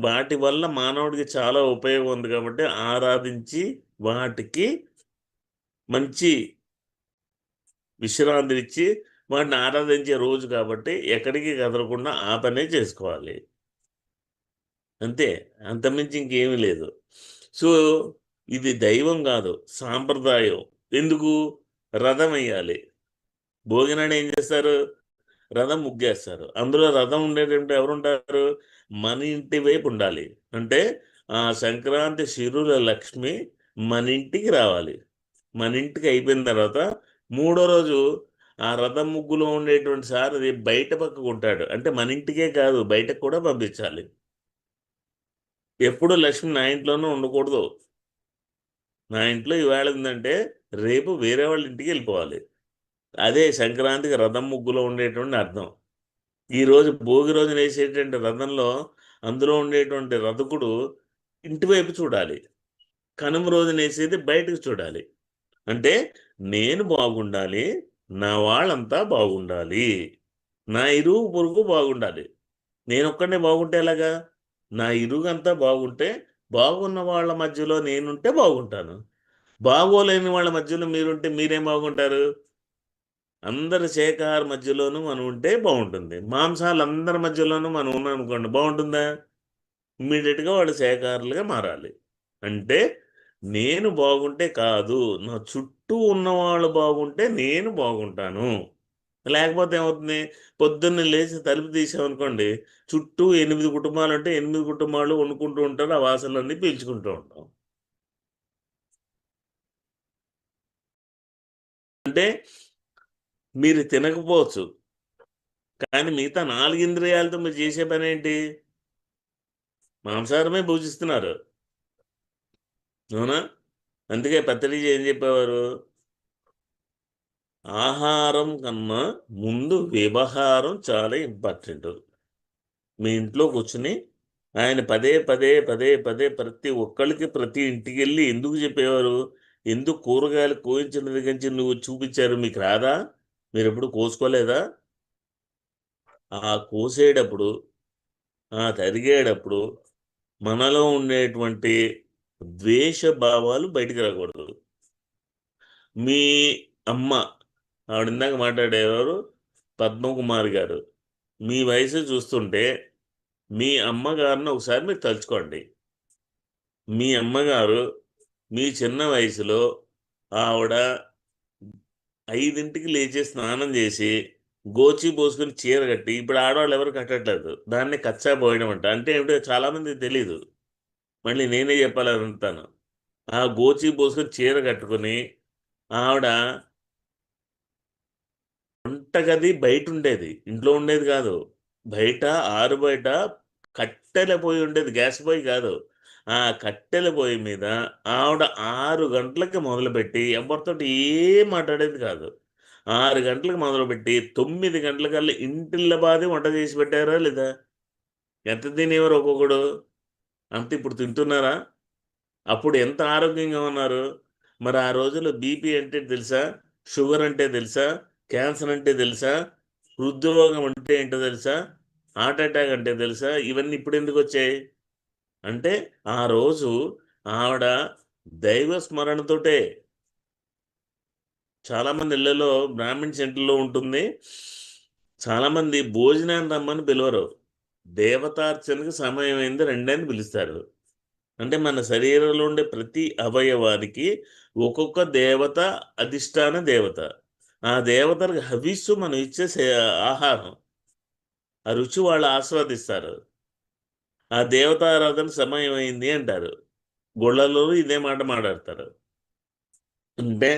వాటి వల్ల మానవుడికి చాలా ఉపయోగం ఉంది కాబట్టి ఆరాధించి వాటికి మంచి విశ్రాంతి ఇచ్చి వాటిని ఆరాధించే రోజు కాబట్టి ఎక్కడికి కదలకుండా ఆ పనే చేసుకోవాలి. అంతే, అంతమించి ఇంకేమీ లేదు. సో ఇది దైవం కాదు, సాంప్రదాయం. ఎందుకు? రథం వేయాలి. భోగినాడు ఏం చేస్తారు? రథం ముగ్గేస్తారు. అందులో రథం ఉండేటంటే ఎవరుంటారు? మన ఇంటి వైపు ఉండాలి. అంటే ఆ సంక్రాంతి సిరుల లక్ష్మి మన ఇంటికి రావాలి. మన ఇంటికి అయిపోయిన తర్వాత మూడో రోజు ఆ రథం ముగ్గులో ఉండేటువంటి సారథి బయట పక్కకు ఉంటాడు. అంటే మన ఇంటికే కాదు, బయటకు కూడా పంపించాలి. ఎప్పుడు లక్ష్మి నా ఇంట్లోనూ ఉండకూడదు. నా ఇంట్లో ఇవాళ ఉందంటే రేపు వేరే వాళ్ళ ఇంటికి వెళ్ళిపోవాలి. అదే సంక్రాంతికి రథం ముగ్గులో ఉండేటువంటి అర్థం. ఈరోజు భోగి రోజున వేసేటువంటి రథంలో అందులో ఉండేటువంటి రథకుడు ఇంటి వైపు చూడాలి, కనుమ రోజున వేసేది బయటకు చూడాలి. అంటే నేను బాగుండాలి, నా వాళ్ళంతా బాగుండాలి, నా ఇరుగు పొరుగు బాగుండాలి. నేను ఒక్కడే బాగుంటే ఎలాగా? నా ఇరుగు అంతా బాగుంటే బాగున్న వాళ్ళ మధ్యలో నేనుంటే బాగుంటాను, బాగోలేని వాళ్ళ మధ్యలో మీరుంటే మీరేం బాగుంటారు? అందరి శాఖాహార మధ్యలోనూ మనం ఉంటే బాగుంటుంది. మాంసాలు అందరి మధ్యలోనూ మనం ఉన్నాం అనుకోండి, బాగుంటుందా? ఇమ్మీడియట్గా వాళ్ళు శాఖాహారులుగా మారాలి. అంటే నేను బాగుంటే కాదు, నా చుట్టూ ఉన్నవాళ్ళు బాగుంటే నేను బాగుంటాను. లేకపోతే ఏమవుతుంది, పొద్దున్నే లేచి తలుపు తీసామనుకోండి, చుట్టూ 8 కుటుంబాలు ఉంటే 8 కుటుంబాలు వండుకుంటూ ఉంటారు, ఆ వాసనలన్నీ పీల్చుకుంటూ ఉంటాం. అంటే మీరు తినకపోవచ్చు, కానీ మిగతా 4 ఇంద్రియాలతో మీరు చేసే పని ఏంటి? మాంసాహారమే భూజిస్తున్నారు, అవునా? అందుకే పత్రిజీ ఏం చెప్పేవారు, ఆహారం కన్నా ముందు వ్యవహారం చాలా ఇంపార్టెంట్. మీ ఇంట్లో కూర్చుని ఆయన పదే పదే పదే పదే ప్రతి ఒక్కళ్ళకి ప్రతి ఇంటికి వెళ్ళి ఎందుకు చెప్పేవారు, ఎందుకు కూరగాయలు కోయించిన దగ్గర నుంచి నువ్వు చూపించారు, మీకు రాదా, మీరు ఎప్పుడు కోసుకోలేదా? ఆ కోసేటప్పుడు, ఆ తరిగేటప్పుడు మనలో ఉండేటువంటి ద్వేష భావాలు బయటికి రాకూడదు. మీ అమ్మ, ఆవిడ ఇందాక మాట్లాడేవారు పద్మకుమారి గారు, మీ వయసు చూస్తుంటే మీ అమ్మగారిని ఒకసారి మీరు తలుచుకోండి. మీ అమ్మగారు మీ చిన్న వయసులో ఆవిడ 5ంటికి లేచి స్నానం చేసి గోచి పోసుకుని చీర కట్టి, ఇప్పుడు ఆడవాళ్ళు ఎవరు కట్టట్లేదు, దాన్ని కచ్చా పోయడం అంటే ఏమిటో చాలామందికి తెలీదు, మళ్ళీ నేనే చెప్పాలని అంటాను. ఆ గోచి పోసుకుని చీర కట్టుకుని ఆవిడ వంటగది బయట ఉండేది, ఇంట్లో ఉండేది కాదు, బయట ఆరు బయట కట్టెల పొయ్యి ఉండేది, గ్యాస్ పొయ్యి కాదు. ఆ కట్టెల పొయ్యి మీద ఆవిడ 6 గంటలకి మొదలుపెట్టి ఎవరితోటి ఏం మాట్లాడేది కాదు. 6 గంటలకు మొదలుపెట్టి 9 గంటలకల్లా ఇంటిళ్ళ బాధి వంట చేసి పెట్టారా లేదా? ఎంత తినేవారు ఒక్కొక్కడు? అంత ఇప్పుడు తింటున్నారా? అప్పుడు ఎంత ఆరోగ్యంగా ఉన్నారు? మరి ఆ రోజుల్లో బీపీ అంటే తెలుసా, షుగర్ అంటే తెలుసా, క్యాన్సర్ అంటే తెలుసా, హృద్రోగం అంటే ఏంటో తెలుసా, హార్ట్ అటాక్ అంటే తెలుసా? ఇవన్నీ ఇప్పుడు ఎందుకు వచ్చాయి అంటే ఆ రోజు ఆవిడ దైవ స్మరణతోటే. చాలామంది ఇళ్లలో బ్రాహ్మణ్ సెంటర్లో ఉంటుంది, చాలామంది భోజనాన్ని రమ్మని పిలవరు, దేవతార్చనకి సమయం అయింది రండి అని పిలుస్తారు. అంటే మన శరీరంలో ఉండే ప్రతి అవయవానికి ఒక్కొక్క దేవత అధిష్టాన దేవత. ఆ దేవతలకు హవిస్సు మనం ఇచ్చే ఆహారం, ఆ రుచి వాళ్ళు ఆస్వాదిస్తారు. ఆ దేవతారాధన సమయం అయింది అంటారు, గుళ్ళలో ఇదే మాట మాట్లాడతారు. అంటే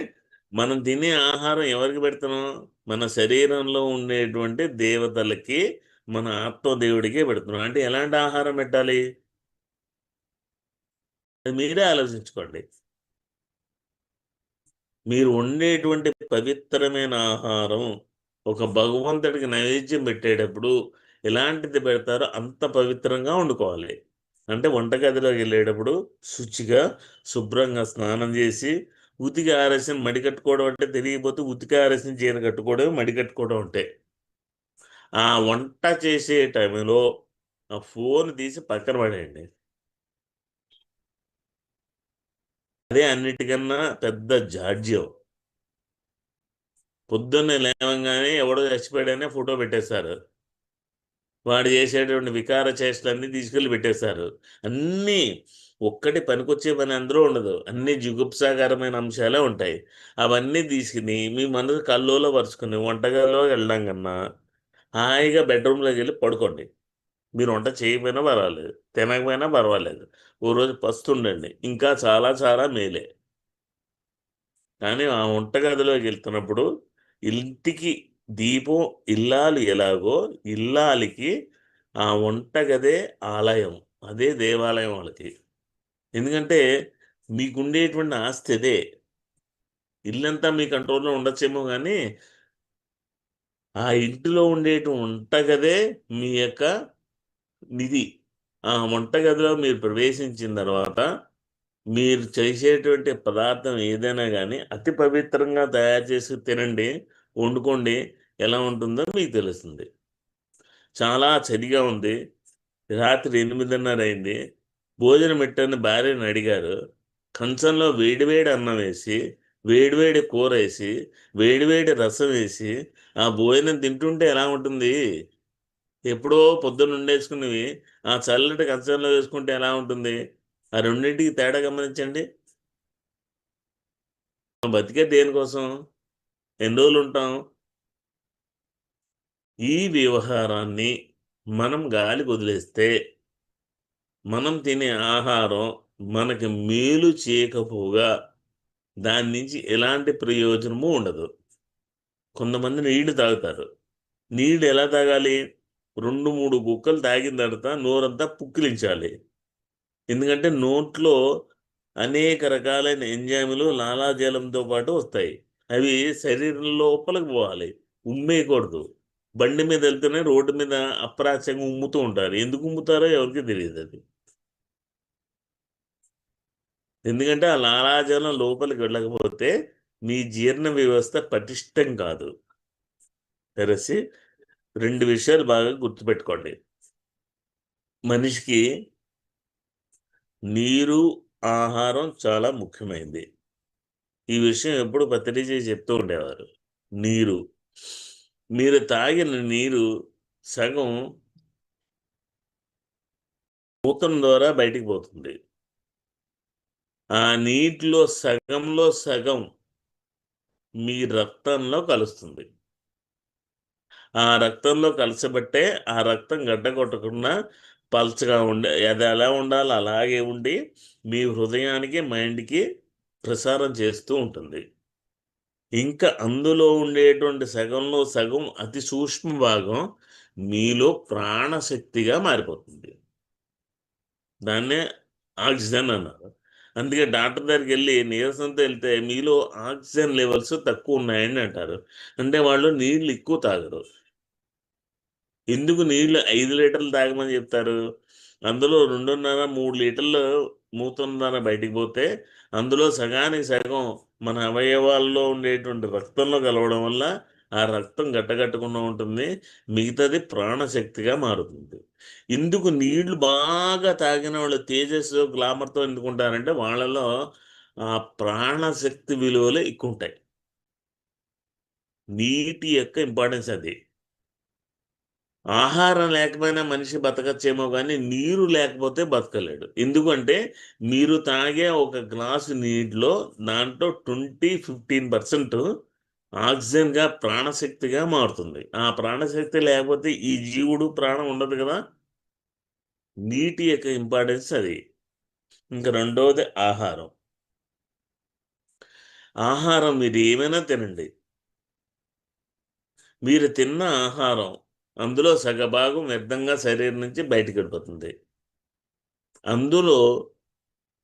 మనం తినే ఆహారం ఎవరికి పెడుతున్నాం? మన శరీరంలో ఉండేటువంటి దేవతలకి, మన ఆత్మదేవుడికే పెడుతున్నాం. అంటే ఎలాంటి ఆహారం పెట్టాలి అది మీరే ఆలోచించుకోండి. మీరు వండేటువంటి పవిత్రమైన ఆహారం ఒక భగవంతుడికి నైవేద్యం పెట్టేటప్పుడు ఎలాంటిది పెడతారో అంత పవిత్రంగా వండుకోవాలి. అంటే వంటగదిలోకి వెళ్ళేటప్పుడు శుచిగా శుభ్రంగా స్నానం చేసి ఉతికి ఆరేసిన మడి కట్టుకోవడం అంటే తెలియకపోతే ఉతికి ఆరేసిన చీర కట్టుకోవడం మడి కట్టుకోవడం అంటే. ఆ వంట చేసే టైంలో ఆ ఫోన్ తీసి పక్కన పడేయండి. అదే అన్నిటికన్నా పెద్ద జాడ్యం. పొద్దున్నే లేవంగానే ఎవడో చచ్చిపోయాడనే ఫోటో పెట్టేస్తారు, వాడు చేసేటువంటి వికార చేష్టలన్నీ తీసుకెళ్ళి పెట్టేస్తారు. అన్నీ ఒక్కటి పనికొచ్చే పని అందులో ఉండదు, అన్నీ జుగుప్సాకరమైన అంశాలే ఉంటాయి. అవన్నీ తీసుకుని మీ మనసు కల్లోలో పరుచుకుని వంటగదిలో వెళ్ళడం కన్నా హాయిగా బెడ్రూమ్లోకి వెళ్ళి పడుకోండి. మీరు వంట చేయకపోయినా పర్వాలేదు, తినకపోయినా పర్వాలేదు, ఓ రోజు పస్తుండండి, ఇంకా చాలా చాలా మేలే. కానీ ఆ వంటగదిలోకి వెళ్తున్నప్పుడు ఇంటికి దీపం ఇల్లాలు ఎలాగో ఇల్లాలికి ఆ వంటగదే ఆలయం, అదే దేవాలయం వాళ్ళకి. ఎందుకంటే మీకుండేటువంటి ఆస్తి అదే. ఇల్లంతా మీ కంట్రోల్లో ఉండొచ్చేమో కానీ ఆ ఇంటిలో ఉండేటువంటి వంటగదే మీ యొక్క నిధి. ఆ వంటగదిలో మీరు ప్రవేశించిన తర్వాత మీరు చేసేటువంటి పదార్థం ఏదైనా కానీ అతి పవిత్రంగా తయారు చేసి తినండి, వండుకోండి, ఎలా ఉంటుందో మీకు తెలుస్తుంది. చాలా చలిగా ఉంది, రాత్రి 8:30 అయింది, భోజనం పెట్టని భార్యని అడిగారు, కంచంలో వేడివేడి అన్నం వేసి వేడివేడి కూర వేసి వేడివేడి రసం వేసి ఆ భోజనం తింటుంటే ఎలా ఉంటుంది? ఎప్పుడో పొద్దున్న వండేసుకున్నవి ఆ చల్లటి కంచంలో వేసుకుంటే ఎలా ఉంటుంది? ఆ రెండింటికి తేడా గమనించండి. బతికే దేనికోసం? ఎన్ని రోజులు ఉంటాం? ఈ వ్యవహారాన్ని మనం గాలికి వదిలేస్తే మనం తినే ఆహారం మనకి మేలు చేయకపోగా దాని నుంచి ఎలాంటి ప్రయోజనము ఉండదు. కొంతమంది నీళ్లు తాగుతారు. నీళ్ళు ఎలా తాగాలి? 2-3 గుక్కలు తాగిన తర్వాత నోరంతా పుక్కిలించాలి. ఎందుకంటే నోట్లో అనేక రకాలైన ఎంజైములు లాలాజలంతో పాటు వస్తాయి. అవి శరీరం లోపలికి పోవాలి, ఉమ్మేయకూడదు. బండి మీద వెళ్తేనే రోడ్డు మీద అప్రాచ్యంగా ఉమ్ముతూ ఉంటారు. ఎందుకు ఉమ్ముతారో ఎవరికి తెలియదు అది. ఎందుకంటే ఆ లాలాజలం లోపలికి వెళ్ళకపోతే మీ జీర్ణ వ్యవస్థ పటిష్టం కాదు. తెలిసి 2 విషయాలు బాగా గుర్తుపెట్టుకోండి. మనిషికి నీరు, ఆహారం చాలా ముఖ్యమైనది. ఈ విషయం ఎప్పుడు పత్రిజీ చెప్తూ ఉండేవారు. నీరు, మీరు తాగిన నీరు సగం మూత్రం ద్వారా బయటికి పోతుంది. ఆ నీటిలో సగంలో సగం మీ రక్తంలో కలుస్తుంది. ఆ రక్తంలో కలిసబట్టే ఆ రక్తం గడ్డ కొట్టకుండా పల్చగా ఉండే, అది ఎలా ఉండాలో అలాగే ఉండి మీ హృదయానికి, మైండ్కి ప్రసారం చేస్తూ ఉంటుంది. ఇంకా అందులో ఉండేటువంటి సగంలో సగం అతి సూక్ష్మ భాగం మీలో ప్రాణశక్తిగా మారిపోతుంది. దాన్నే ఆక్సిజన్ అన్నారు. అందుకే డాక్టర్ దగ్గరికి వెళ్ళి నీరసంతో వెళ్తే మీలో ఆక్సిజన్ లెవెల్స్ తక్కువ ఉన్నాయని అంటారు. అంటే వాళ్ళు నీళ్ళు ఎక్కువ తాగరు. ఎందుకు నీళ్ళు 5 లీటర్లు తాగమని చెప్తారు? అందులో 2.5-3 లీటర్లు మూత్రం ద్వారా బయటికి పోతే అందులో సగానికి సగం మన అవయవాల్లో ఉండేటువంటి రక్తంలో కలవడం వల్ల ఆ రక్తం గట్టగట్టకుండా ఉంటుంది. మిగతాది ప్రాణశక్తిగా మారుతుంది. ఇందుకు నీళ్లు బాగా తాగిన వాళ్ళు తేజస్సు, గ్లామర్తో ఎందుకుంటారంటే వాళ్ళలో ఆ ప్రాణశక్తి విలువలు ఎక్కువ ఉంటాయి. నీటి యొక్క ఇంపార్టెన్స్ అది. ఆహారం లేకపోయినా మనిషి బతకచ్చేమో కానీ నీరు లేకపోతే బతకలేడు. ఎందుకంటే మీరు తాగే ఒక గ్లాసు నీటిలో దాంట్లో 15% ఆక్సిజన్గా ప్రాణశక్తిగా మారుతుంది. ఆ ప్రాణశక్తి లేకపోతే ఈ జీవుడు ప్రాణం ఉండదు కదా. నీటి యొక్క ఇంపార్టెన్స్ అది. ఇంకా రెండవది ఆహారం. ఆహారం మీరు ఏమైనా తినండి, మీరు తిన్న ఆహారం అందులో సగభాగం వ్యర్థంగా శరీరం నుంచి బయటకు వెళ్ళిపోతుంది. అందులో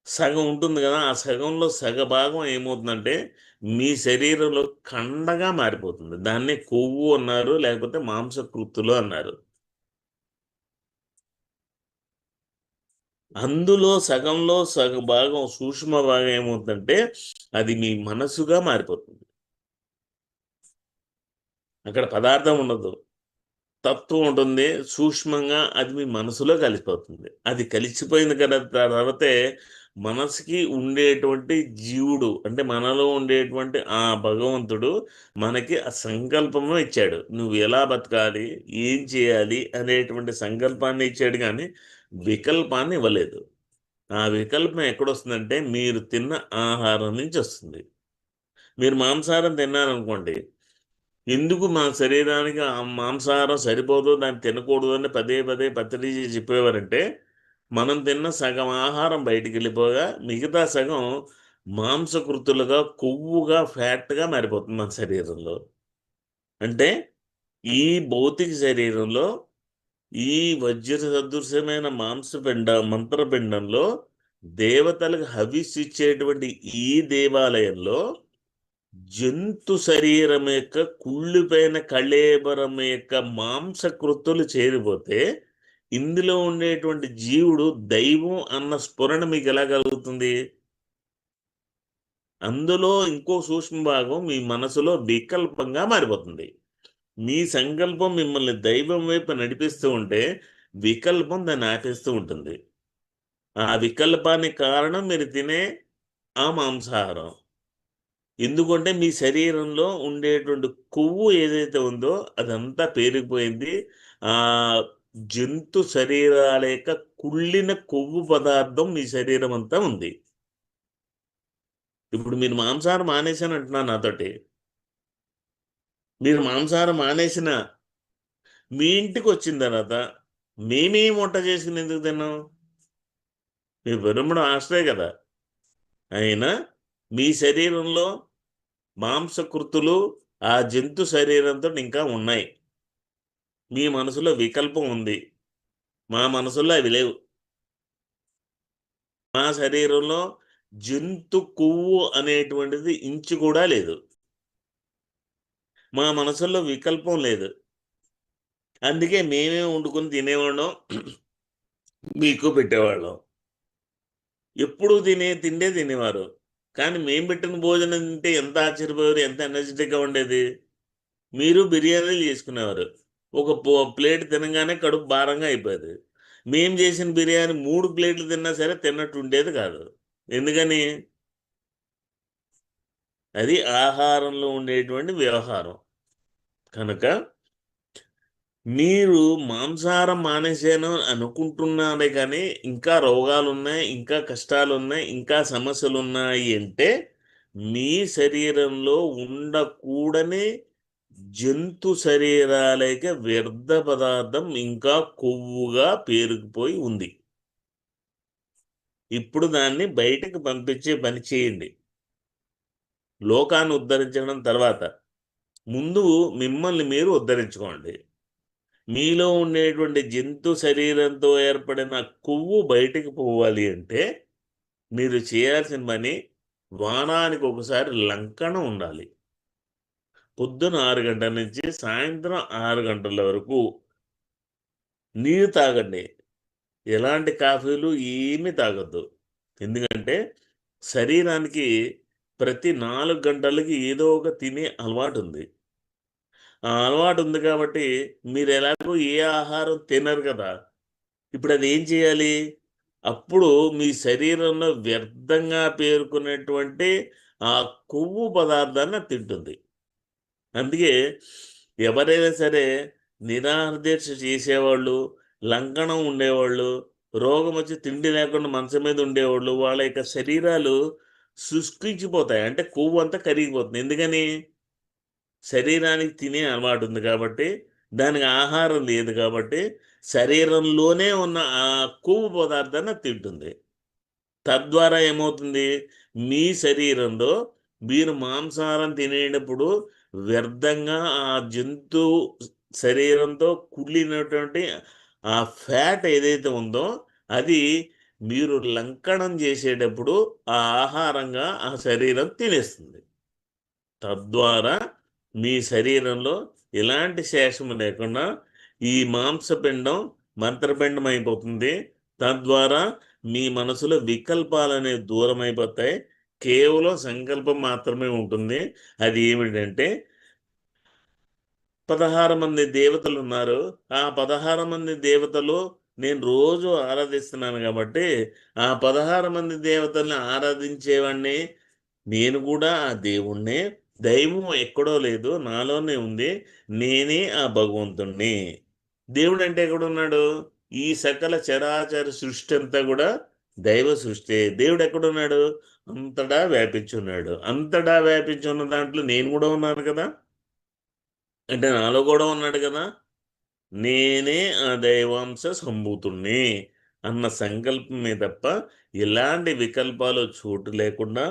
సగం ఉంటుంది కదా, ఆ సగంలో సగభాగం ఏమవుతుందంటే మీ శరీరంలో కండగా మారిపోతుంది. దాన్నే కొవ్వు అన్నారు, లేకపోతే మాంసకృత్తులు అన్నారు. అందులో సగంలో సగభాగం సూక్ష్మ భాగం ఏమవుతుందంటే అది మీ మనసుగా మారిపోతుంది. అక్కడ పదార్థం ఉండదు, తత్వం ఉంటుంది. సూక్ష్మంగా అది మీ మనసులో కలిసిపోతుంది. అది కలిసిపోయిన తర్వాతే మనసుకి ఉండేటువంటి జీవుడు, అంటే మనలో ఉండేటువంటి ఆ భగవంతుడు మనకి ఆ సంకల్పము ఇచ్చాడు. నువ్వు ఎలా బతకాలి, ఏం చేయాలి అనేటువంటి సంకల్పాన్ని ఇచ్చాడు, కానీ వికల్పాన్ని ఇవ్వలేదు. ఆ వికల్పం ఎక్కడొస్తుందంటే మీరు తిన్న ఆహారం నుంచి వస్తుంది. మీరు మాంసాహారం తిన్నారనుకోండి, ఎందుకు మా శరీరానికి ఆ మాంసాహారం సరిపోదు, దాన్ని తినకూడదు అని పదే పదే పత్రిజీ చెప్పేవారంటే మనం తిన్న సగం ఆహారం బయటికి వెళ్ళిపోగా మిగతా సగం మాంసకృతులుగా, కొవ్వుగా, ఫ్యాట్గా మారిపోతుంది మన శరీరంలో. అంటే ఈ భౌతిక శరీరంలో ఈ వజ్ర సదృశ్యమైన మంత్రపిండంలో దేవతలకు హవిస్సు ఇచ్చేటువంటి ఈ దేవాలయంలో జంతు శరీరం యొక్క కుళ్ళిపోయిన కళేబరం యొక్క మాంసకృతులు చేరిపోతే ఇందులో ఉండేటువంటి జీవుడు దైవం అన్న స్ఫురణ మీకు ఎలా కలుగుతుంది? అందులో ఇంకో సూక్ష్మ భాగం మీ మనసులో వికల్పంగా మారిపోతుంది. మీ సంకల్పం మిమ్మల్ని దైవం వైపు నడిపిస్తూ ఉంటే వికల్పం దాన్ని ఆపేస్తూ ఉంటుంది. ఆ వికల్పానికి కారణం మీరు తినే ఆ మాంసాహారం. ఎందుకంటే మీ శరీరంలో ఉండేటువంటి కొవ్వు ఏదైతే ఉందో అదంతా పేరుకుపోయింది. జంతు శరీరాల యొక్క కుళ్ళిన కొవ్వు పదార్థం మీ శరీరం అంతా ఉంది. ఇప్పుడు మీరు మాంసాహారం మానేసాను అంటున్నాను నాతోటి. మీరు మాంసాహారం మానేసిన మీ ఇంటికి వచ్చిన తర్వాత మేమేం వంట చేసుకుని ఎందుకు తిన్నాం? మీ బ్రహ్మడు ఆశ్రయ కదా. అయినా మీ శరీరంలో మాంసకృతులు ఆ జంతు శరీరంతో ఇంకా ఉన్నాయి. మీ మనసులో వికల్పం ఉంది, మా మనసులో అవి లేవు. మా శరీరంలో జంతు కొవ్వు అనేటువంటిది ఇంచు కూడా లేదు. మా మనసులో వికల్పం లేదు. అందుకే మేమే వండుకొని తినేవాళ్ళం, మీకు పెట్టేవాళ్ళం. ఎప్పుడు తిండే తినేవారు. కానీ మేము పెట్టిన భోజనం తింటే ఎంత ఆశ్చర్యపోయారు, ఎంత ఎనర్జెటిక్గా ఉండేది. మీరు బిర్యానీలు చేసుకునేవారు. ఒక ప్లేట్ తినగానే కడుపు భారంగా అయిపోయేది. మేము చేసిన బిర్యానీ 3 ప్లేట్లు తిన్నా సరే తిన్నట్టు ఉండేది కాదు. ఎందుకని? అది ఆహారంలో ఉండేటువంటి వ్యవహారం. కనుక మీరు మాంసాహారం మానేసాను అనుకుంటున్నారే కానీ ఇంకా రోగాలు ఉన్నాయి, ఇంకా కష్టాలు ఉన్నాయి, ఇంకా సమస్యలు ఉన్నాయి అంటే మీ శరీరంలో ఉండకూడని జంతు శరీరాలకి వ్యర్థ పదార్థం ఇంకా కొవ్వుగా పేరుకుపోయి ఉంది. ఇప్పుడు దాన్ని బయటకు పంపించే పని చేయండి. లోకాన్ని ఉద్ధరించడం తర్వాత ముందు మిమ్మల్ని మీరు ఉద్ధరించుకోండి. మీలో ఉండేటువంటి జంతు శరీరంతో ఏర్పడిన కొవ్వు బయటికి పోవాలి అంటే మీరు చేయాల్సిన పని వారానికి ఒకసారి లంకణం ఉండాలి. పొద్దున 6 గంటల నుంచి సాయంత్రం 6 గంటల వరకు నీరు తాగండి. ఎలాంటి కాఫీలు ఏమీ తాగొద్దు. ఎందుకంటే శరీరానికి ప్రతి 4 గంటలకి ఏదో ఒక తినే అలవాటు ఉంది. ఆ అలవాటు ఉంది కాబట్టి మీరు ఎలాగో ఏ ఆహారం తినరు కదా. ఇప్పుడు అది ఏం చేయాలి? అప్పుడు మీ శరీరంలో వ్యర్థంగా పేరుకునేటువంటి ఆ కొవ్వు పదార్థాన్ని తింటుంది. అందుకే ఎవరైనా సరే నిరాహార దీక్ష చేసేవాళ్ళు, లంకణం ఉండేవాళ్ళు, రోగం వచ్చి తిండి లేకుండా మంచం మీద ఉండేవాళ్ళు, వాళ్ళ యొక్క శరీరాలు శుష్కించిపోతాయి. అంటే కొవ్వు అంతా కరిగిపోతుంది. ఎందుకని? శరీరానికి తినే అలవాటు ఉంది కాబట్టి, దానికి ఆహారం లేదు కాబట్టి శరీరంలోనే ఉన్న ఆ కొవ్వు పదార్థాన్ని తింటుంది. తద్వారా ఏమవుతుంది? మీ శరీరంలో మీరు మాంసాహారం తినేటప్పుడు వ్యర్థంగా ఆ జంతు శరీరంతో కుళ్ళినటువంటి ఆ ఫ్యాట్ ఏదైతే ఉందో అది మీరు లంకణం చేసేటప్పుడు ఆ ఆహారంగా ఆ శరీరం తినేస్తుంది. తద్వారా మీ శరీరంలో ఎలాంటి శేషము లేకుండా ఈ మాంసపిండం మంత్రపిండం అయిపోతుంది. తద్వారా మీ మనసులో వికల్పాలనే దూరం అయిపోతాయి. కేవలం సంకల్పం మాత్రమే ఉంటుంది. అది ఏమిటంటే 16 మంది దేవతలు ఉన్నారు. ఆ 16 మంది దేవతలు నేను రోజు ఆరాధిస్తున్నాను కాబట్టి ఆ 16 మంది దేవతల్ని ఆరాధించేవాడిని. నేను కూడా ఆ దేవుణ్ణే. దైవం ఎక్కడో లేదు, నాలోనే ఉంది. నేనే ఆ భగవంతుణ్ణి. దేవుడు అంటే ఎక్కడున్నాడు? ఈ సకల చరాచర సృష్టి అంతా కూడా దైవ సృష్టి. దేవుడు ఎక్కడున్నాడు? అంతటా వ్యాపించున్నాడు. అంతటా వ్యాపించున్న దాంట్లో నేను కూడా ఉన్నాను కదా. అంటే నాలో కూడా ఉన్నాడు కదా. నేనే ఆ దైవాంశ సంభూతుణ్ణి అన్న సంకల్పమే తప్ప ఎలాంటి వికల్పాలు చోటు లేకుండా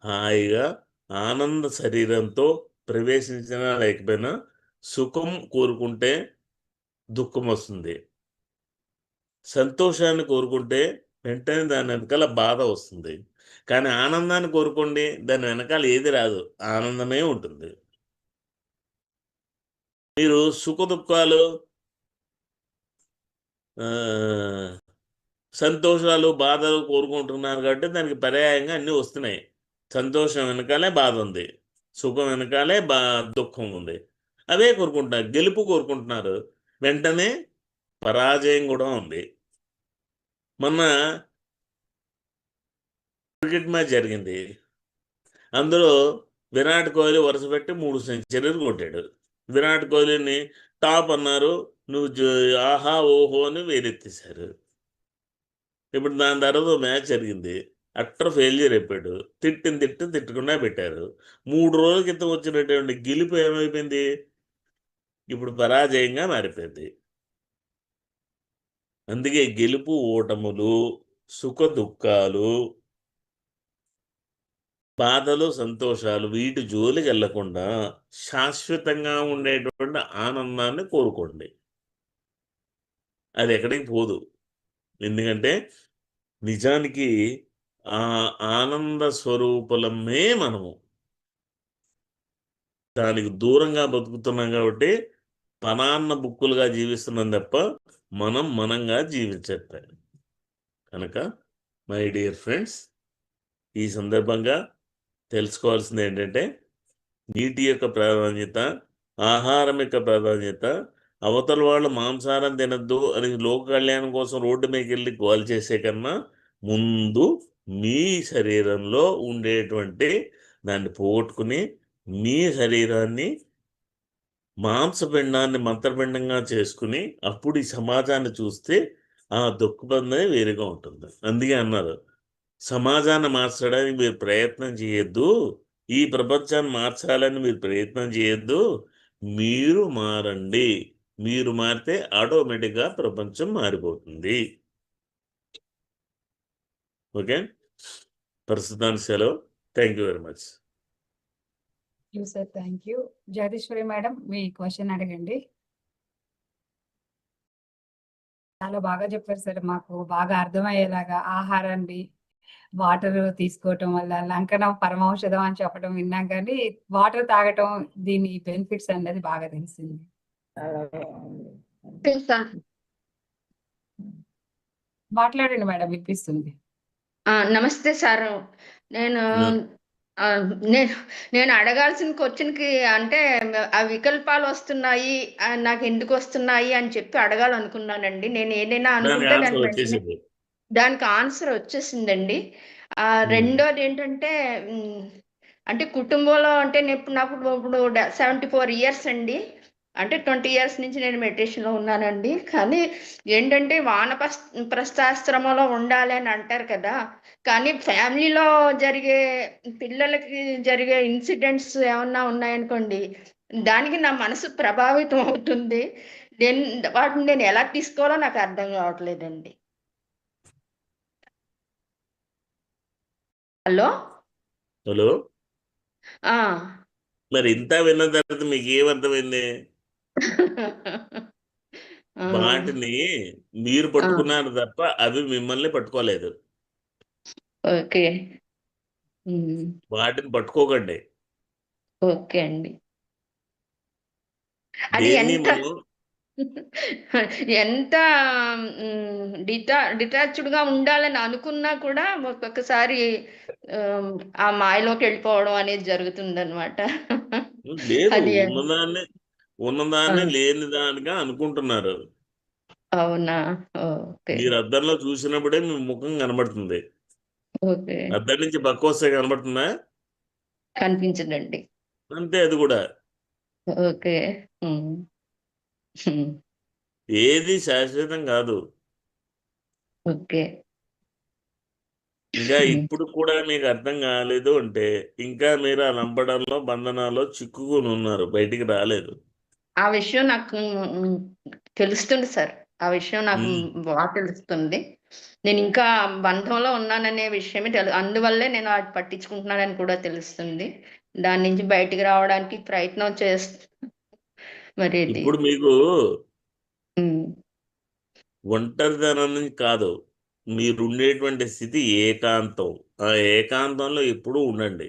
హాయిగా ఆనంద శరీరంతో ప్రవేశించినా లేకపోయినా సుఖం కోరుకుంటే దుఃఖం వస్తుంది. సంతోషాన్ని కోరుకుంటే వెంటనే దాని వెనకాల బాధ వస్తుంది. కానీ ఆనందాన్ని కోరుకోండి, దాని వెనకాల ఏది రాదు, ఆనందమే ఉంటుంది. మీరు సుఖ దుఃఖాలు సంతోషాలు బాధలు కోరుకుంటున్నారు కాబట్టి దానికి పర్యాయంగా అన్నీ వస్తున్నాయి. సంతోషం వెనకాలే బాధ ఉంది, సుఖం వెనకాలే దుఃఖం ఉంది. అవే కోరుకుంటున్నారు. గెలుపు కోరుకుంటున్నారు, వెంటనే పరాజయం కూడా ఉంది. మొన్న క్రికెట్ మ్యాచ్ జరిగింది. అందులో విరాట్ కోహ్లీ వరుస పెట్టి 3 సెంచరీలు కొట్టాడు. విరాట్ కోహ్లీని టాప్ అన్నారు, నువ్వు ఆహా ఓహో అని వేరెత్తేశారు. ఇప్పుడు దాని తర్వాత మ్యాచ్ జరిగింది, అట్టర్ ఫెయిల్యూర్ అయిపోయాడు, తిట్టకుండా పెట్టారు. 3 రోజుల క్రితం వచ్చినటువంటి గెలుపు ఏమైపోయింది, ఇప్పుడు పరాజయంగా మారిపోయింది. అందుకే గెలుపు ఓటములు, సుఖ దుఃఖాలు, బాధలు సంతోషాలు వీటి జోలికి వెళ్లకుండా శాశ్వతంగా ఉండేటువంటి ఆనందాన్ని కోరుకోండి. అది ఎక్కడికి పోదు. ఎందుకంటే నిజానికి ఆ ఆనంద స్వరూపలమే మనము. దానికి దూరంగా బతుకుతున్నాం కాబట్టి పనాన్న బుక్కులుగా జీవిస్తున్నాం తప్ప మనంగా జీవించట్లేదు. కనుక మై డియర్ ఫ్రెండ్స్, ఈ సందర్భంగా తెలుసుకోవాల్సింది ఏంటంటే నీటి యొక్క ప్రాధాన్యత, ఆహారం యొక్క ప్రాధాన్యత. అవతల వాళ్ళు మాంసాహారం తినద్దు అని లోక కళ్యాణం కోసం రోడ్డు మీదకి వెళ్ళి గోల్ చేసే కన్నా ముందు మీ శరీరంలో ఉండేటువంటి దాన్ని పోగొట్టుకుని మీ శరీరాన్ని మాంసపిండాన్ని మంత్రపిండంగా చేసుకుని అప్పుడు ఈ సమాజాన్ని చూస్తే ఆ దుఃఖబంధమే వేరుగా ఉంటుంది. అందుకే అన్నారు, సమాజాన్ని మార్చడానికి మీరు ప్రయత్నం చేయొద్దు, ఈ ప్రపంచాన్ని మార్చాలని మీరు ప్రయత్నం చేయొద్దు, మీరు మారండి. మీరు మారితే ఆటోమేటిక్గా ప్రపంచం మారిపోతుంది. ఓకే, ప్రస్తుతానికి సెలవు. Thank you very much. Sir, thank you. Jagadeeswari madam, మీ క్వశ్చన్ అడగండి. చాలా బాగా చెప్పారు సార్, మాకు బాగా అర్థమయ్యేలాగా. ఆహారాన్ని వాటర్ తీసుకోవటం వల్ల లంకనం పరమౌషధం అని చెప్పడం విన్నాం, కానీ వాటర్ తాగటం దీని బెనిఫిట్స్ అన్నది బాగా తెలిసింది. చాలా బాగుంది. మాట్లాడండి మేడం, వినిపిస్తుంది. నమస్తే సార్. నేను ఆ, నేను నేను అడగాల్సిన క్వశ్చన్కి అంటే ఆ వికల్పాలు వస్తున్నాయి, నాకు ఎందుకు వస్తున్నాయి అని చెప్పి అడగాలనుకున్నానండి. నేను ఏదైనా అనుకుంటే దానికి ఆన్సర్ వచ్చేసిందండి. రెండోది ఏంటంటే అంటే కుటుంబంలో అంటే నాకు ఇప్పుడు 74 years అండి. అంటే 20 years నుంచి నేను మెడిటేషన్లో ఉన్నానండి. కానీ ఏంటంటే ప్రస్థాశ్రమంలో ఉండాలి అని అంటారు కదా, కానీ ఫ్యామిలీలో జరిగే పిల్లలకి జరిగే ఇన్సిడెంట్స్ ఏమన్నా ఉన్నాయనుకోండి, దానికి నా మనసు ప్రభావితం అవుతుంది. వాటిని నేను ఎలా తీసుకోవాలో నాకు అర్థం కావట్లేదండి. హలో. మరి ఇంత విన్న తర్వాత మీకు ఏమర్థమైంది? వాటిని మీరు పట్టుకున్నారు తప్ప అవి మిమ్మల్ని పట్టుకోలేదు. ఓకే, వాటిని పట్టుకోకండి. ఓకే అండి. అది ఎంత డిటాచ్డ్ గా ఉండాలని అనుకున్నా కూడా ఒక్కొక్కసారి ఆ మాయలోకి వెళ్ళిపోవడం అనేది జరుగుతుంది అనమాట. లేదు, ఉన్నదాన్ని లేని దానిగా అనుకుంటున్నారు. అవునా? మీరు అద్దంలో చూసినప్పుడే మీ ముఖం కనబడుతుంది. ఓకే, అద్దం నుంచి పక్క వస్తే కనబడుతుందా? కనిపించదండి. అంతే, అది కూడా. ఓకే, ఏది శాశ్వతం కాదు. ఓకే. ఇంకా ఇప్పుడు కూడా మీకు అర్థం కాలేదు అంటే ఇంకా మీరు ఆ నంబడంలో బంధనాల్లో చిక్కుకుని ఉన్నారు, బయటికి రాలేదు. ఆ విషయం నాకు తెలుస్తుంది సార్. ఆ విషయం నాకు బాగా తెలుస్తుంది. నేను ఇంకా బంధంలో ఉన్నాననే విషయమే అందువల్లే నేను అది పట్టించుకుంటున్నానని కూడా తెలుస్తుంది. దాని నుంచి బయటికి రావడానికి ప్రయత్నం చేస్తూ మరి ఇప్పుడు మీకు ఒంటరితనం కాదు, మీరుండేటువంటి స్థితి ఏకాంతం. ఆ ఏకాంతంలో ఎప్పుడూ ఉండండి.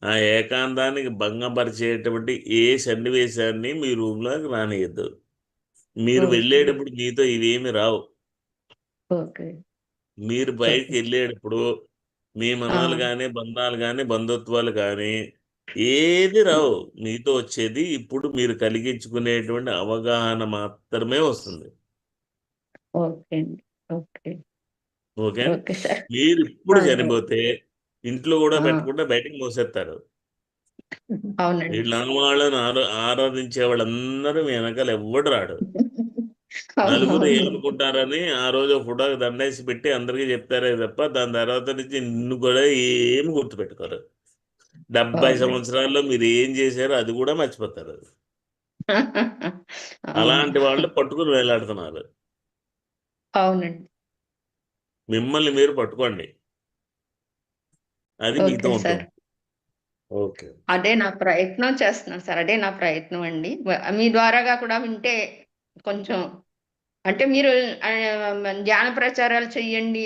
ఆ ఏకాంతానికి భంగపరిచేటువంటి ఏ సన్నివేశాన్ని మీ రూమ్లోకి రానియద్దు. మీరు వెళ్ళేటప్పుడు మీతో ఇవేమి రావు. మీరు బయటికి వెళ్ళేటప్పుడు మీ మనాలు కానీ బంధాలు కానీ బంధుత్వాలు కానీ ఏది రావు. మీతో వచ్చేది ఇప్పుడు మీరు కలిగించుకునేటువంటి అవగాహన మాత్రమే వస్తుంది. ఓకే, మీరు ఇప్పుడు చనిపోతే ఇంట్లో కూడా పెట్టకుండా బయటికి మోసేస్తారు. అవునండి. వీళ్ళ వాళ్ళని ఆరాధించే వాళ్ళందరూ మీ వెనకాల ఎవ్వడు రాడు. నలుగురు అవునవును. ఏమనుకుంటారని ఆ రోజు ఫోటోకి దండేసి పెట్టి అందరికీ చెప్తారే తప్ప దాని తర్వాత నుంచి నిన్ను కూడా ఏమి గుర్తుపెట్టుకోరు. 70 అవునండి. సంవత్సరాల్లో మీరు ఏం చేశారో అది కూడా మర్చిపోతారు. అవును. అలాంటి వాళ్ళు పట్టుకుని వేలాడుతున్నారు. అవునండి. మిమ్మల్ని మీరు పట్టుకోండి, అది మీతో ఓకే సార్. ఉంటుంది. ఓకే. అదే నా ప్రయత్నం చేస్తున్నాను సార్. అదే నా ప్రయత్నం అండి. మీ ద్వారాగా కూడా వింటే కొంచెం అంటే మీరు ధ్యాన ప్రచారాలు చెయ్యండి,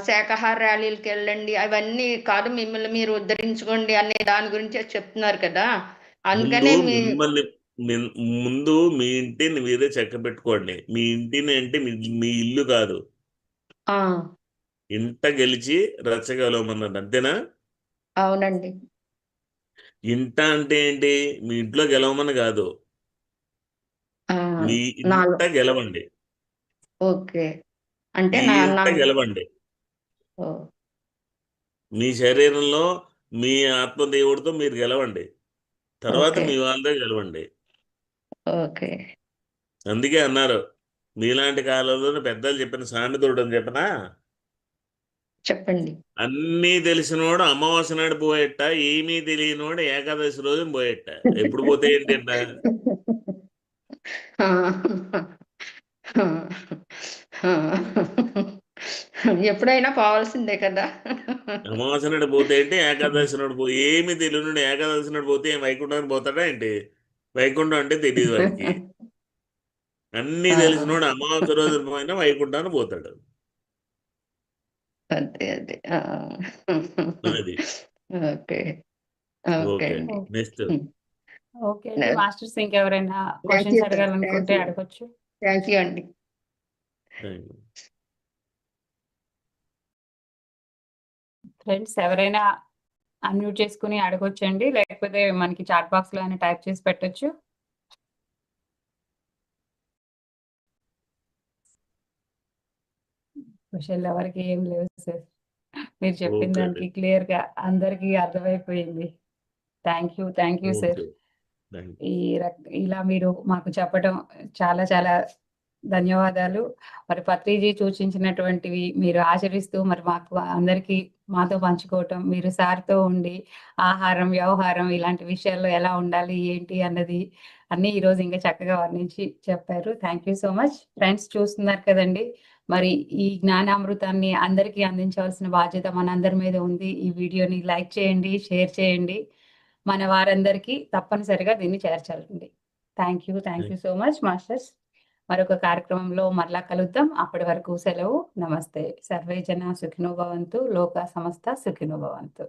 శాకాహార ర్యాలీలకి వెళ్ళండి, అవన్నీ కాదు మిమ్మల్ని మీరు ఉద్ధరించుకోండి అనే దాని గురించే చెప్తున్నారు కదా! ముందు అందుకనే మిమ్మల్ని ముందు మీ ఇంటిని మీరే చెక్క పెట్టుకోండి. మీ ఇంటిని అంటే మీ ఇల్లు కాదు, ఆ! ఇంట గెలిచి రచ్చగలవమన్నది అంతేనా? అవునండి. ఇంట అంటే ఏంటి? మీ ఇంట్లో గెలవమని కాదు, ఆ! మీ నాలో ఇంట గెలవండి. ఓకే. అంటే ఈ నా నా ఇంట గెలవండి. ఓహ్! మీ శరీరంలో మీ ఆత్మదేవుడితో మీరు గెలవండి, తర్వాత ఓకే. మీ వాళ్ళతో గెలవండి. ఓకే. అందుకే అన్నారు, మీలాంటి కాలంలోనే పెద్దలు చెప్పిన సామెత ఒకటి చెప్పనా? చెప్పండి. అన్నీ తెలిసినోడు అమావాస్య నాడు పోయేట, ఏమీ తెలియనోడు ఏకాదశి రోజు పోయేట. ఎప్పుడు పోతే ఏంటంట? ఆ! ఆ! ఆ! ఎప్పుడైనా పోవాల్సిందే కదా! అమావాస్య నాడు పోతే ఏంటి, ఏకాదశి నాడు ఏమీ తెలియనోడు ఏకాదశి నాడు పోతే ఏం వైకుంఠానికి పోతాడా ఏంటి? వైకుంఠం అంటే తెలియదు వాడికి. అన్నీ ఆ! తెలిసినోడు అమావాస్య రోజు పోయినా వైకుంఠానికి పోతాడు. అదే. అదే. ఆ! అది. ఓకే. Okay okay. అండి. నెక్స్ట్. హ్మ్. ఓకే అండి. మాస్టర్స్ ఇంకెవరైనా thank questions you sir. Thank అడగాలనుకుంటే యూ. అడగొచ్చు. థాంక్ యూ అండి. Thank you. ఫ్రెండ్స్ ఎవరైనా అన్మ్యూట్ చేసుకుని అడగొచ్చండి. లేకపోతే మనకి చాట్ బాక్స్‌లో అయినా టైప్ చేసి పెట్టొచ్చు. క్వెషన్‌లు ఎవరికి ఏం లేవు సార్. మీరు చెప్పిన ఓకే అండి. దానికి క్లియర్‌గా అందరికీ అర్థమైపోయింది. Thank you sir. Okay. Thank you. ఇలా మీరు మాకు చెప్పడం చాలా చాలా ధన్యవాదాలు. మరి పత్రిజీ సూచించినటువంటివి మీరు ఆచరిస్తూ మరి మాకు అందరికీ మాతో పంచుకోవటం, మీరు సార్‌తో ఉండి ఆహారం, వ్యవహారం ఇలాంటి విషయాల్లో ఎలా ఉండాలి, ఏంటి అన్నది అన్నీ ఈరోజు ఇంకా చక్కగా వర్ణించి చెప్పారు. Thank you so much. Friends చూస్తున్నారు కదండీ! మరి ఈ జ్ఞానామృతాన్ని అందరికీ అందించవలసిన బాధ్యత మనందరి మీద ఉంది. ఈ వీడియోని లైక్ చేయండి, షేర్ చేయండి. మన వారందరికీ తప్పనిసరిగా దీన్ని చేర్చాలండి. Thank you so much masters. మరొక కార్యక్రమంలో మరలా కలుద్దాం. అప్పటి వరకు సెలవు. నమస్తే. సర్వే జన సుఖినో భవంతు. లోకా సమస్త సుఖినో భవంతు.